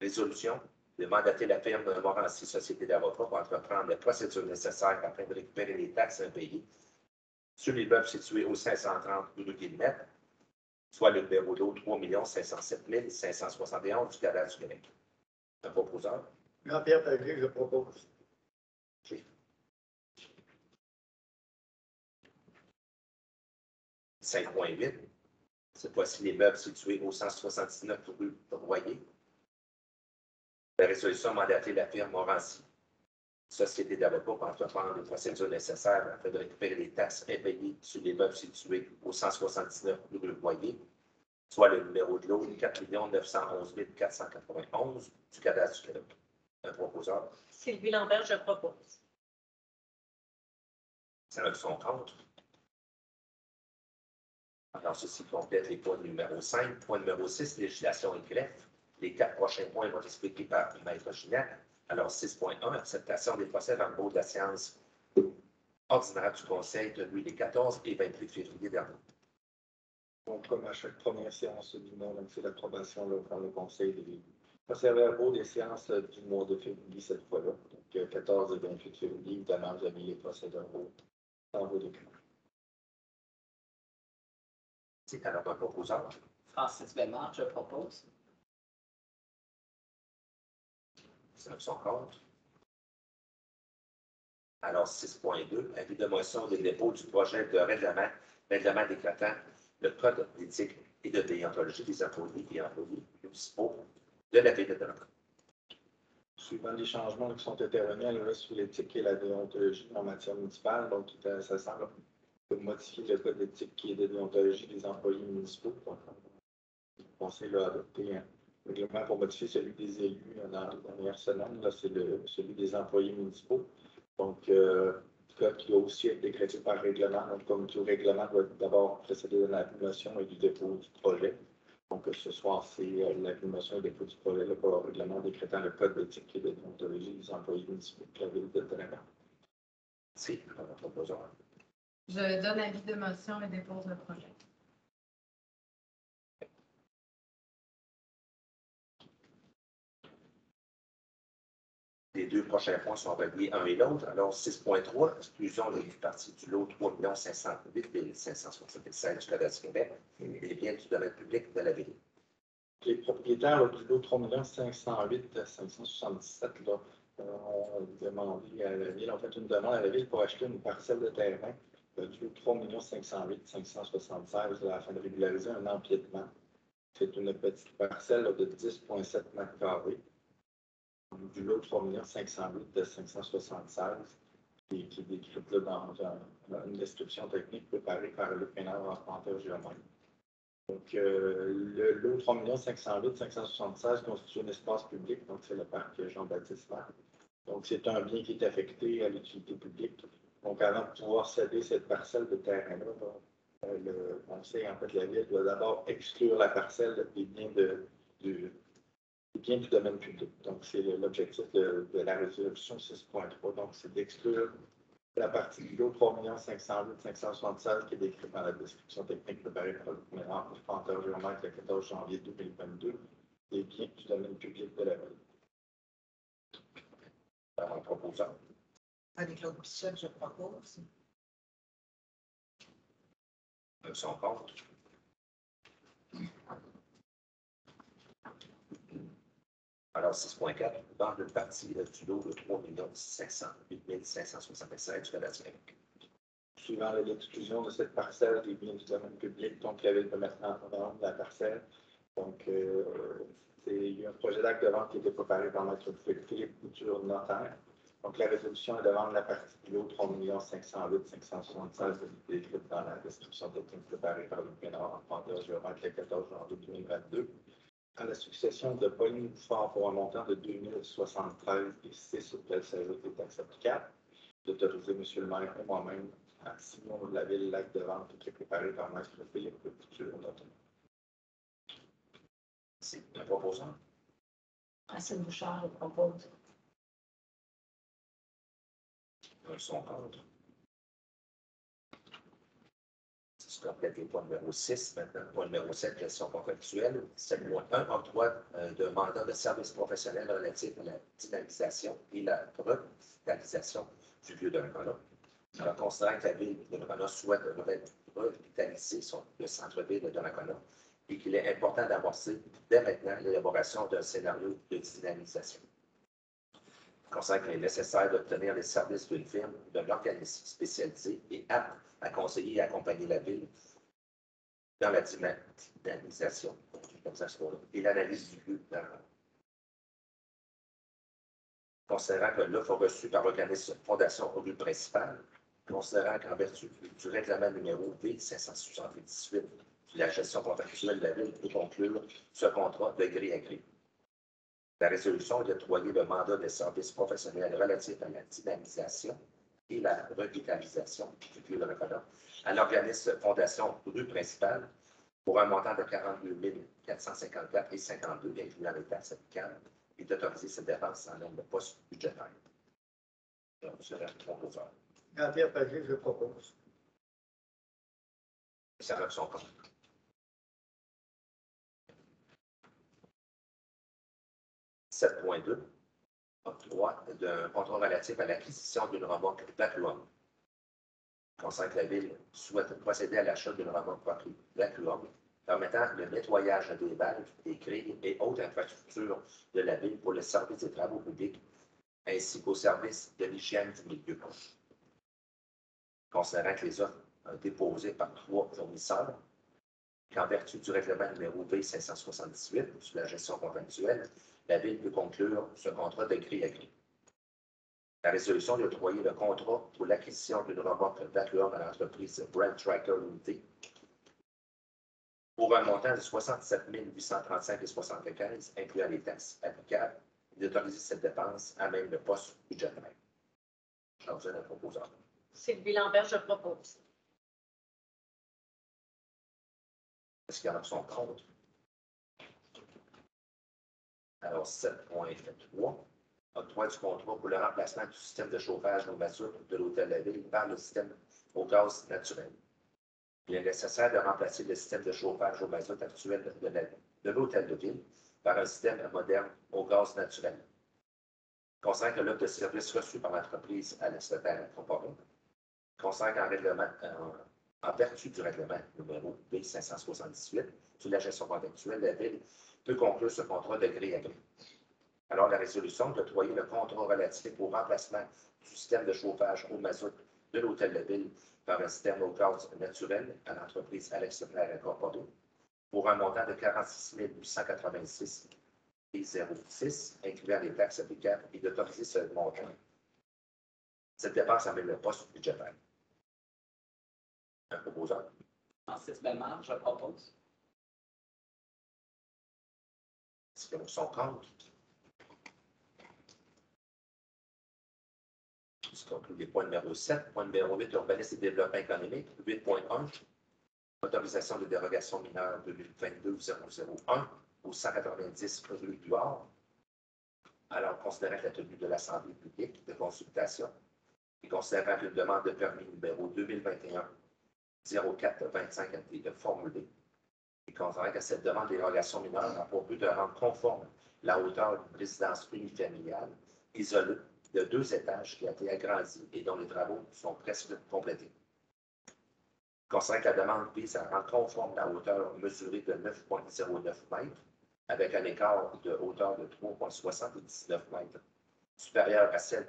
Résolution de mandater la firme de Morancy Société d'avocats pour entreprendre les procédures nécessaires afin de récupérer les taxes impayées sur l'immeuble situé au 530 rue Guillemette, soit le numéro d'eau 3 507 571 du cadastre du Québec. Un proposeur. Jean-Pierre Pagé, je propose. Okay. 5.8. Cette fois-ci, les meubles situés au 179 rue Royer. La résolution a mandaté la firme Morancy Société d'avocats pour entreprendre les procédures nécessaires afin de récupérer les taxes impayées sur les meubles situés au 179 rue Royer, soit le numéro de lot 4 911 491 du cadastre du Québec. Un proposeur. Sylvie Lambert, je propose. Ça a son compte. Alors, ceci complète les points numéro 5. Point numéro 6, législation et greffe. Les 4 prochains points vont être expliqués par Maître Gignac. Alors, 6.1, acceptation des procès-verbaux de la séance ordinaire du Conseil tenue les 14 et 28 février dernier. Donc, comme à chaque première séance du mois, on fait l'approbation par le Conseil des procès-verbaux des séances du mois de février cette fois-là. Donc, 14 et 28 février, évidemment, vous avez les procès-verbaux dans vos documents. C'est alors un proposeur. Francis Bellemare, je propose. C'est son compte. Alors, 6.2, avis de motion des dépôts du projet de règlement déclatant le code d'éthique et de déontologie des employés et employés municipaux de la ville de Donnacona. Suivant les changements qui sont intervenus à l'Université sur l'éthique et la déontologie en matière municipale, donc ça semble modifier le code d'éthique et de déontologie des employés municipaux. Donc, le Conseil a adopté un règlement pour modifier celui des élus dans les dernières semaines. Là, c'est celui des employés municipaux. Donc, code qui a aussi été décrété par règlement. Donc, comme tout règlement doit d'abord précéder de la motion et du dépôt du projet. Donc, ce soir, c'est la motion et le dépôt du projet là, pour le règlement décrétant le code d'éthique et de déontologie des employés municipaux de la ville de Donnacona. C'est un proposeur. Je donne avis de motion et dépose le projet. Les deux prochains points sont reliés un et l'autre. Alors, 6.3, exclusion du parti du lot 3 508 567 du cadastre du Québec et des biens du domaine public de la ville. Les propriétaires là, du lot 3 508 577 là, ont demandé à la ville, en fait, une demande à la ville pour acheter une parcelle de terrain de 3 508 576 afin de régulariser un empiètement. C'est une petite parcelle là, de 10,7 mètres carrés du lot 3 508 de 576 qui est décrite là, dans une description technique préparée par le Pénard arpenteur géomètre. Donc, le lot 3 508 576 constitue un espace public, donc c'est le parc Jean-Baptiste Vert. Donc, c'est un bien qui est affecté à l'utilité publique. Donc, avant de pouvoir céder cette parcelle de terrain-là, le conseil, en fait, la ville doit d'abord exclure la parcelle des biens du domaine public. Donc, c'est l'objectif de la résolution 6.3. Donc, c'est d'exclure la partie du lot 3 508 576 qui est décrite dans la description technique préparée par le arpenteur géomètre le 14 janvier 2022 des biens du domaine public de la ville. En proposant. Avec Claude Pichette, je propose. Son compte. Alors, 6.4, vente d'une partie du lot de 3 508 576 du Canadien. Suivant l'exclusion de cette parcelle des biens du domaine public, donc la ville peut maintenant vendre la parcelle. Donc, il y a un projet d'acte de vente qui a été préparé par notre Philippe Couture, notaire. Donc, la résolution est de vendre la partie du lot 3 508 576 décrite dans la description technique préparée par le Pénard arpenteur géomètre le 14 janvier 2022. À la succession de Pauline Bouffard pour un montant de 2073 et 6 auxquels s'ajoutent les taxes applicables, d'autoriser M. le maire et moi-même à signer de la ville l'acte de vente qui est préparé par Maître Philippe Couture, notamment. C'est un proposant. Racine Bouchard, je propose. Son contre. Je complète les points numéro 6, maintenant. Point numéro 7, question contractuelle. 7.1, octroi de mandat de service professionnel relatif à la dynamisation et la revitalisation du lieu de Donnacona. Alors, considérant que la ville de Donnacona souhaite revitaliser le centre-ville de Donnacona et qu'il est important d'amorcer dès maintenant l'élaboration d'un scénario de dynamisation. Considérant qu'il est nécessaire d'obtenir les services d'une firme, d'un organisme spécialisé et apte à conseiller et accompagner la ville dans la dynamisation et l'analyse du lieu. Considérant que l'offre reçue par l'organisme Fondation au lieu principal, considérant qu'en vertu du règlement numéro V578 de la gestion contractuelle de la ville peut conclure ce contrat de gré à gré. La résolution est d'octroyer le mandat de service professionnel relatif à la dynamisation et la revitalisation du lieu de Donnacona à l'organisme Fondation rue principale pour un montant de 42 454 et 52, incluant les taxes applicables, et d'autoriser cette dépense en nombre de postes budgétaires. Donc, monsieur le proposeur. Jean-Pierre Pagé, je propose. Ça va son compte. « 7.2. Octroi d'un contrat relatif à l'acquisition d'une remorque Vacuum. Concernant que la ville souhaite procéder à l'achat d'une remorque Vacuum permettant le nettoyage des valves, des grilles et autres infrastructures de la ville pour le service des travaux publics ainsi qu'au service de l'hygiène du milieu. Considérant que les offres déposées par 3 fournisseurs, qu'en vertu du règlement numéro V578 sur la gestion contractuelle, la ville peut conclure ce contrat de gré à gré. La résolution d'octroyer le contrat pour l'acquisition d'une remorque Vacuum à l'entreprise Brand Tracker Limited pour un montant de 67 835,75 incluant les taxes applicables et d'autoriser cette dépense à même le poste budgétaire. J'en donne un proposeur. Sylvie Lambert, je propose. Est-ce qu'il y en a son compte? Alors, 7.3. Octroi du contrat pour le remplacement du système de chauffage au mazout de l'hôtel de la ville par le système au gaz naturel. Il est nécessaire de remplacer le système de chauffage au mazout actuel de l'hôtel de ville par un système moderne au gaz naturel. Concernant que l'offre de service reçue par l'entreprise à l'Estataire incorporée, concernant en vertu du règlement numéro B578 sur la gestion contractuelle, la ville peut conclure ce contrat de gré à gré. Alors, la résolution d'octroyer le contrat relatif au remplacement du système de chauffage au mazout de l'Hôtel de Ville par un système au gaz naturel à l'entreprise Alexandre Incorporée pour un montant de 46 886,06, incluant les taxes applicables, et d'autoriser ce montant. Cette dépense amène le poste budgétaire. Un proposeur. Francis Bellemare, je propose. Est-ce que nous sommes contre? Ce conclut les points numéro 7. Point numéro 8, urbanisme et développement économique. 8.1, autorisation de dérogation mineure 2022-001 au 190 rue Duard. Alors, considérant la tenue de l'Assemblée publique de consultation et considérant qu'une demande de permis numéro 2021-0425 a été formulée, et considérant que cette demande de dérogation mineure a pour but de rendre conforme la hauteur d'une résidence unifamiliale isolée de 2 étages qui a été agrandie et dont les travaux sont presque complétés. Considérant que la demande vise à rendre conforme la hauteur mesurée de 9,09 mètres avec un écart de hauteur de 3,79 mètres, supérieur à celle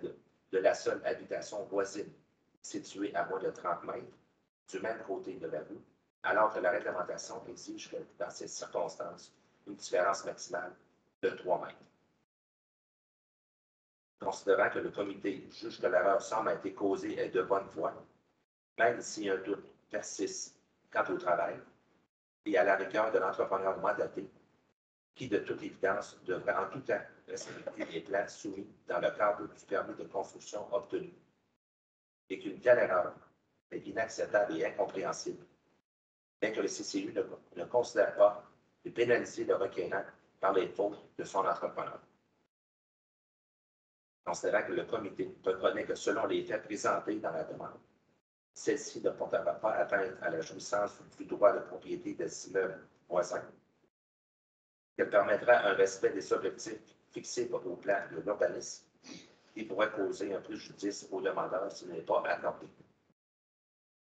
de la seule habitation voisine située à moins de 30 mètres du même côté de la rue, alors que la réglementation exige que, dans ces circonstances, une différence maximale de 3 mètres. Considérant que le comité juge que l'erreur semble avoir été causée et de bonne foi, même si un doute persiste quant au travail, et à la rigueur de l'entrepreneur mandaté, qui, de toute évidence, devrait en tout temps respecter les plans soumis dans le cadre du permis de construction obtenu, et qu'une telle erreur est inacceptable et incompréhensible, bien que le CCU ne considère pas de pénaliser le requérant par les fautes de son entrepreneur. Considérant que le comité reconnaît que selon les faits présentés dans la demande, celle-ci ne portera pas atteinte à la jouissance du droit de propriété des immeubles voisins, qu'elle permettra un respect des objectifs fixés au plan de l'urbanisme et pourrait causer un préjudice au demandeur s'il n'est pas accordé.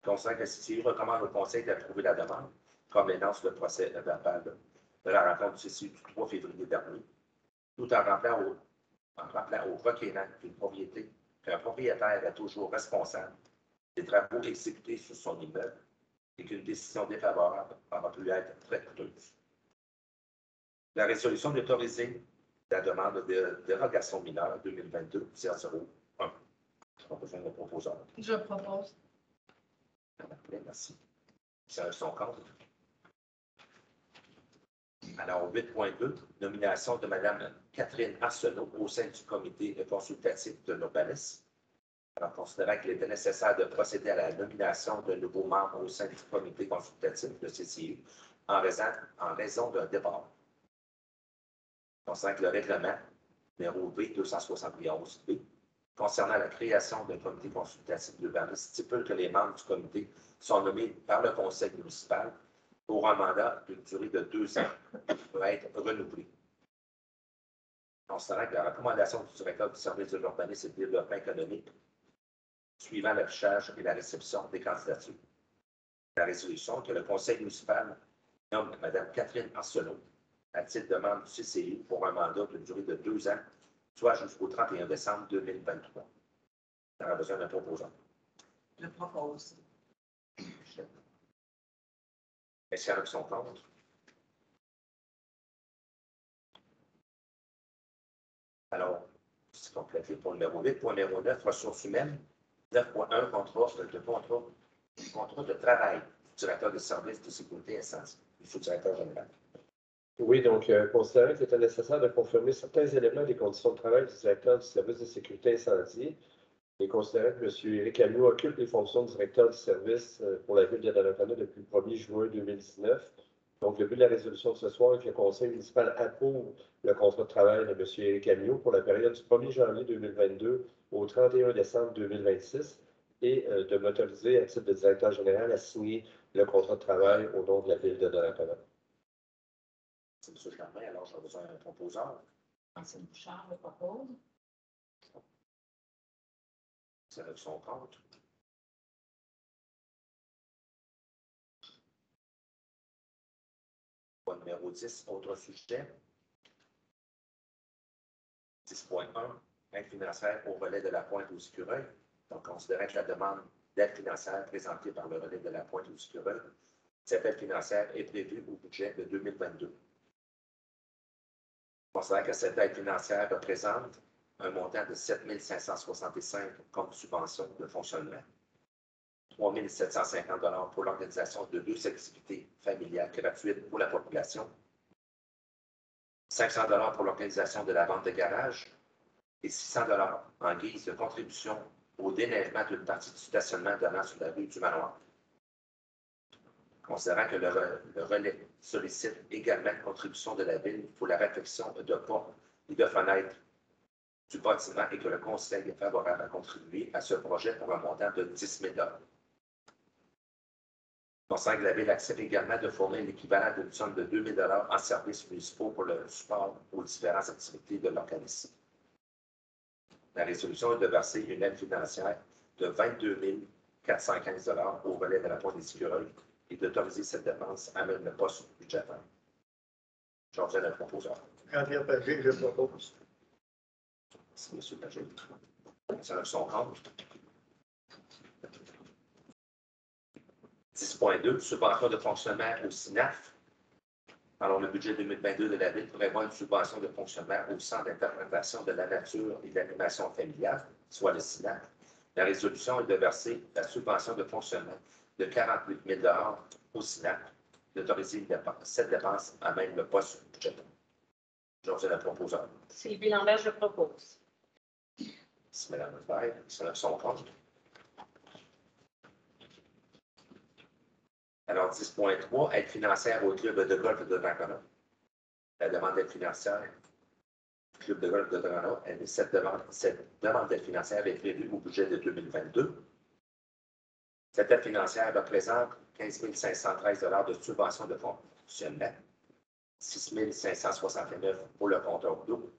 Considérant que le CCU recommande au Conseil d'approuver la demande, comme l'énonce le procès verbal de la rencontre du CCU du 3 février dernier, tout en rappelant au requérant qu'un propriétaire est toujours responsable des travaux exécutés sur son immeuble et qu'une décision défavorable aura pu être très coûteuse. La résolution d'autoriser la demande de dérogation mineure 2022-001. On a besoin de proposeurs. Je propose. Merci. C'est son compte. Alors, 8.2, nomination de Mme Catherine Arsenault au sein du comité consultatif de l'urbanisme. Alors, considérant qu'il était nécessaire de procéder à la nomination d'un nouveau membre au sein du comité consultatif de CCU en raison d'un départ. Considérant que le règlement numéro B271B concernant la création d'un comité consultatif de l'urbanisme stipule que les membres du comité sont nommés par le conseil municipal pour un mandat d'une durée de 2 ans qui peut être renouvelé. Considérant que la recommandation du directeur du service de l'urbanisme et du développement économique suivant l'affichage et la réception des candidatures. La résolution que le conseil municipal nomme Mme Catherine Arsenault à titre de membre du CCI pour un mandat d'une durée de 2 ans, soit jusqu'au 31 décembre 2023. On aura besoin d'un proposant. Je propose. Est-ce qu'il y en a qui sont contre? Alors, c'est complété pour le numéro 8. Pour le numéro 9, ressources humaines. 9.1, contrat de travail du directeur de service de sécurité incendie, du sous-directeur général. Oui, donc, considérant qu'il était nécessaire de confirmer certains éléments des conditions de travail du directeur du service de sécurité incendie, et considérant que M. Éric Amiot occupe les fonctions de directeur du service pour la ville de Donnacona depuis le 1er juin 2019, donc le but de la résolution de ce soir est que le conseil municipal approuve le contrat de travail de M. Éric Amiot pour la période du 1er janvier 2022 au 31 décembre 2026 et de m'autoriser à titre de directeur général à signer le contrat de travail au nom de la ville de Donnacona. C'est M. Germain, alors j'ai besoin d'un proposeur. Francine Bouchard, le propose. C'est avec son compte. Point numéro 10, autre sujet. 10.1, aide financière au relais de la Pointe aux Écureuils. Donc, considérant que la demande d'aide financière présentée par le relais de la Pointe aux Écureuils, cette aide financière est prévue au budget de 2022. Considérant que cette aide financière représente un montant de 7 565 comme subvention de fonctionnement, 3 750 $ pour l'organisation de 2 activités familiales gratuites pour la population, 500 $ pour l'organisation de la vente de garage et 600 $ en guise de contribution au déneigement d'une partie du stationnement donnant sur la rue du Manoir. Considérant que le relais sollicite également une contribution de la Ville pour la réfection de portes et de fenêtres du bâtiment et que le Conseil est favorable à contribuer à ce projet pour un montant de 10 000 $. Considérant que la Ville accepte également de fournir l'équivalent d'une somme de 2 000 $ en services municipaux pour le support aux différentes activités de l'organisme. La résolution est de verser une aide financière de 22 415 $ au relais de la Pointe des Écureuils et d'autoriser cette dépense à même le poste budgétaire. Je reviens à le proposeur. Jean-Pierre Pagé, je propose. Merci, M. Pagé. Ça lève son compte. 10.2, subvention de fonctionnement au SINAF. Alors, le budget 2022 de la Ville prévoit une subvention de fonctionnement au Centre d'interprétation de la nature et d'animation familiale, soit le SINAF. La résolution est de verser la subvention de fonctionnement de 48 000 $ au SINAF, d'autoriser cette dépense à même le poste budgétaire. Je reviens à la proposeur. Sylvie Lambert, je propose. Merci, Mme Lefebvre. Ça lève son compte. Alors, 10.3, aide financière au club de golf de Donnacona. La demande d'aide financière du club de golf de Donnacona, cette demande d'aide financière est prévue au budget de 2022. Cette aide financière représente 15 513 $ de subvention de fonctionnement, 6 569 $ pour le compteur d'eau,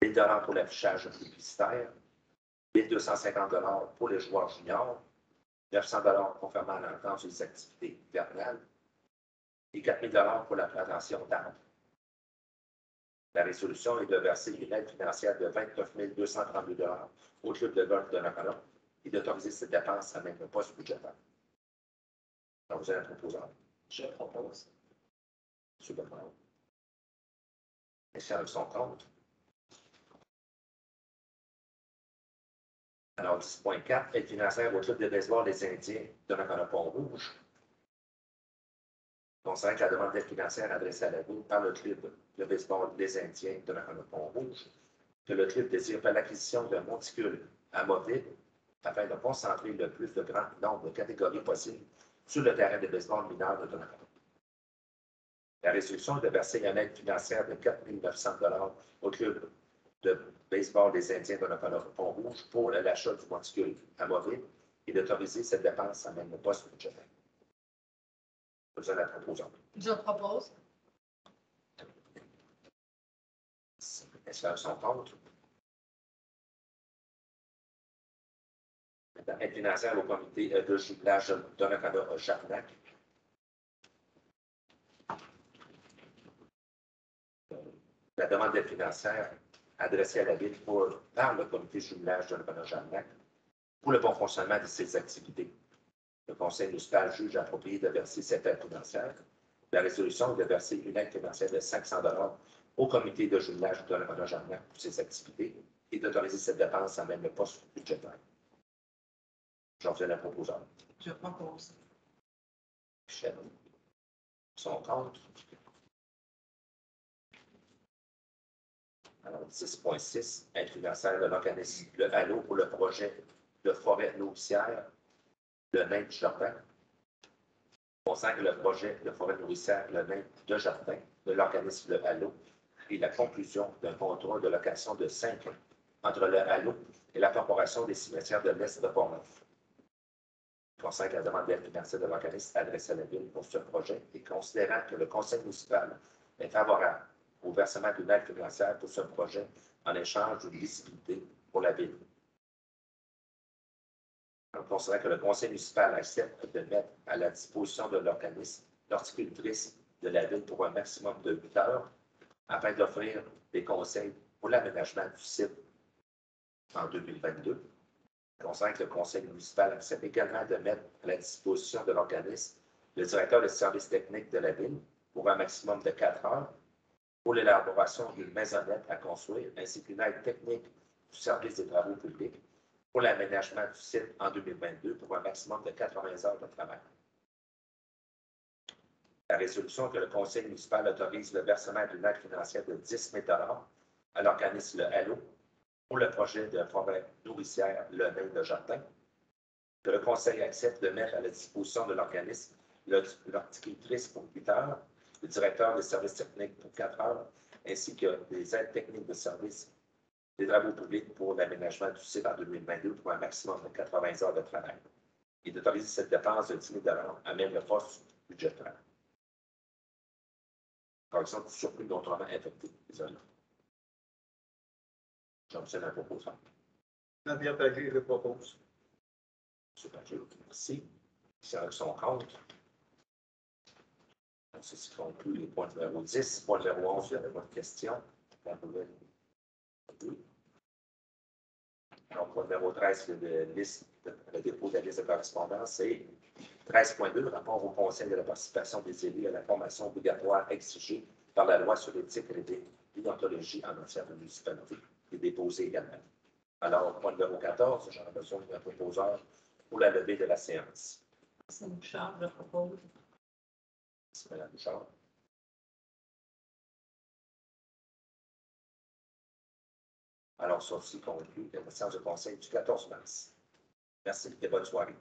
1 000 $ pour l'affichage publicitaire, 1 250 $ pour les joueurs juniors, 900 $ conformément à l'entente sur les activités hivernales et 4 000 $ pour la plantation d'arbres. La résolution est de verser une aide financière de 29 232 $ au club de golf de Donnacona et d'autoriser cette dépense à même le poste budgétaire. Alors, vous avez un proposeur. Je propose. M. Bernard. Merci avec son compte. Alors, 10.4, aide financière au club de baseball des Indiens de Donnacona-Pont-Rouge. Concernant la demande d'aide financière adressée à la Ville par le club de baseball des Indiens de Donnacona-Pont-Rouge, que le club désire faire l'acquisition d'un monticule amovible afin de concentrer le plus de grand nombre de catégories possibles sur le terrain de baseball mineur de Donnacona. La résolution est de verser une aide financière de 4 900 $ au club de baseball des Indiens de Donnacona-Pont-Rouge pour l'achat du monticule amovible et d'autoriser cette dépense à même le poste budgétaire. Vous allez la proposante. Je propose. Est-ce qu'elle a son compte? Aide financière au comité de jumelage de Donnacona-Jarnac. La demande d'aide financière adressée à la Ville par le comité de jumelage de Donnacona-Jarnac pour le bon fonctionnement de ses activités. Le Conseil municipal juge approprié de verser cette aide financière. La résolution est de verser une aide financière de 500 $ au comité de jumelage de Donnacona-Jarnac pour ses activités et d'autoriser cette dépense à même le poste budgétaire. J'en fais la proposante. Je propose. Michel. Son compte. Alors, 10.6, aide financière de l'organisme Le Halo pour le projet de forêt nourricière, le nain du jardin. On sent que le projet de forêt nourricière, le nain de jardin, de l'organisme Le Halo et la conclusion d'un contrat de location de 5 ans entre le Halo et la Corporation des cimetières de l'Est de Port-Neuf. Concernant la demande d'aide financière de l'organisme adressée à la Ville pour ce projet et considérant que le Conseil municipal est favorable au versement d'une aide financière pour ce projet en échange d'une visibilité pour la Ville. En considérant que le Conseil municipal accepte de mettre à la disposition de l'organisme l'horticultrice de la Ville pour un maximum de 8 heures afin d'offrir des conseils pour l'aménagement du site en 2022. Concernant que le conseil municipal accepte également de mettre à la disposition de l'organisme le directeur des services techniques de la ville pour un maximum de 4 heures pour l'élaboration d'une maisonnette à construire ainsi qu'une aide technique du service des travaux publics pour l'aménagement du site en 2022 pour un maximum de 80 heures de travail. La résolution que le conseil municipal autorise le versement d'une aide financière de 10 000 à l'organisme Le Halo pour le projet de forêt nourricière Le Nain de Jardin, que le conseil accepte de mettre à la disposition de l'organisme l'horticultrice pour 8 heures, le directeur des services techniques pour 4 heures, ainsi que des aides techniques de service des travaux publics pour l'aménagement du site en 2022 pour un maximum de 80 heures de travail. Et d'autoriser cette dépense de 10 000 à même le poste budgétaire. Correction du surplus d'autrement affecté. Désolé. J'obtiens un proposant. Jean-Pierre Pagé, je propose. M. Pagé, merci. C'est son compte. Donc, ceci conclut les points numéro 10. Point numéro 11, il n'y avait pas de question. La nouvelle. Donc, point numéro 13, le dépôt de la liste de correspondance. Et 13.2, rapport au Conseil de la participation des élus à la formation obligatoire exigée par la loi sur l'éthique et la déontologie en matière de municipalité est déposé également. Alors, point numéro 14, j'en ai besoin d'un proposeur pour la levée de la séance. C'est Bouchard, je propose. C'est Mme Bouchard. Alors, ceci conclut la séance de conseil du 14 mars. Merci et bonne soirée.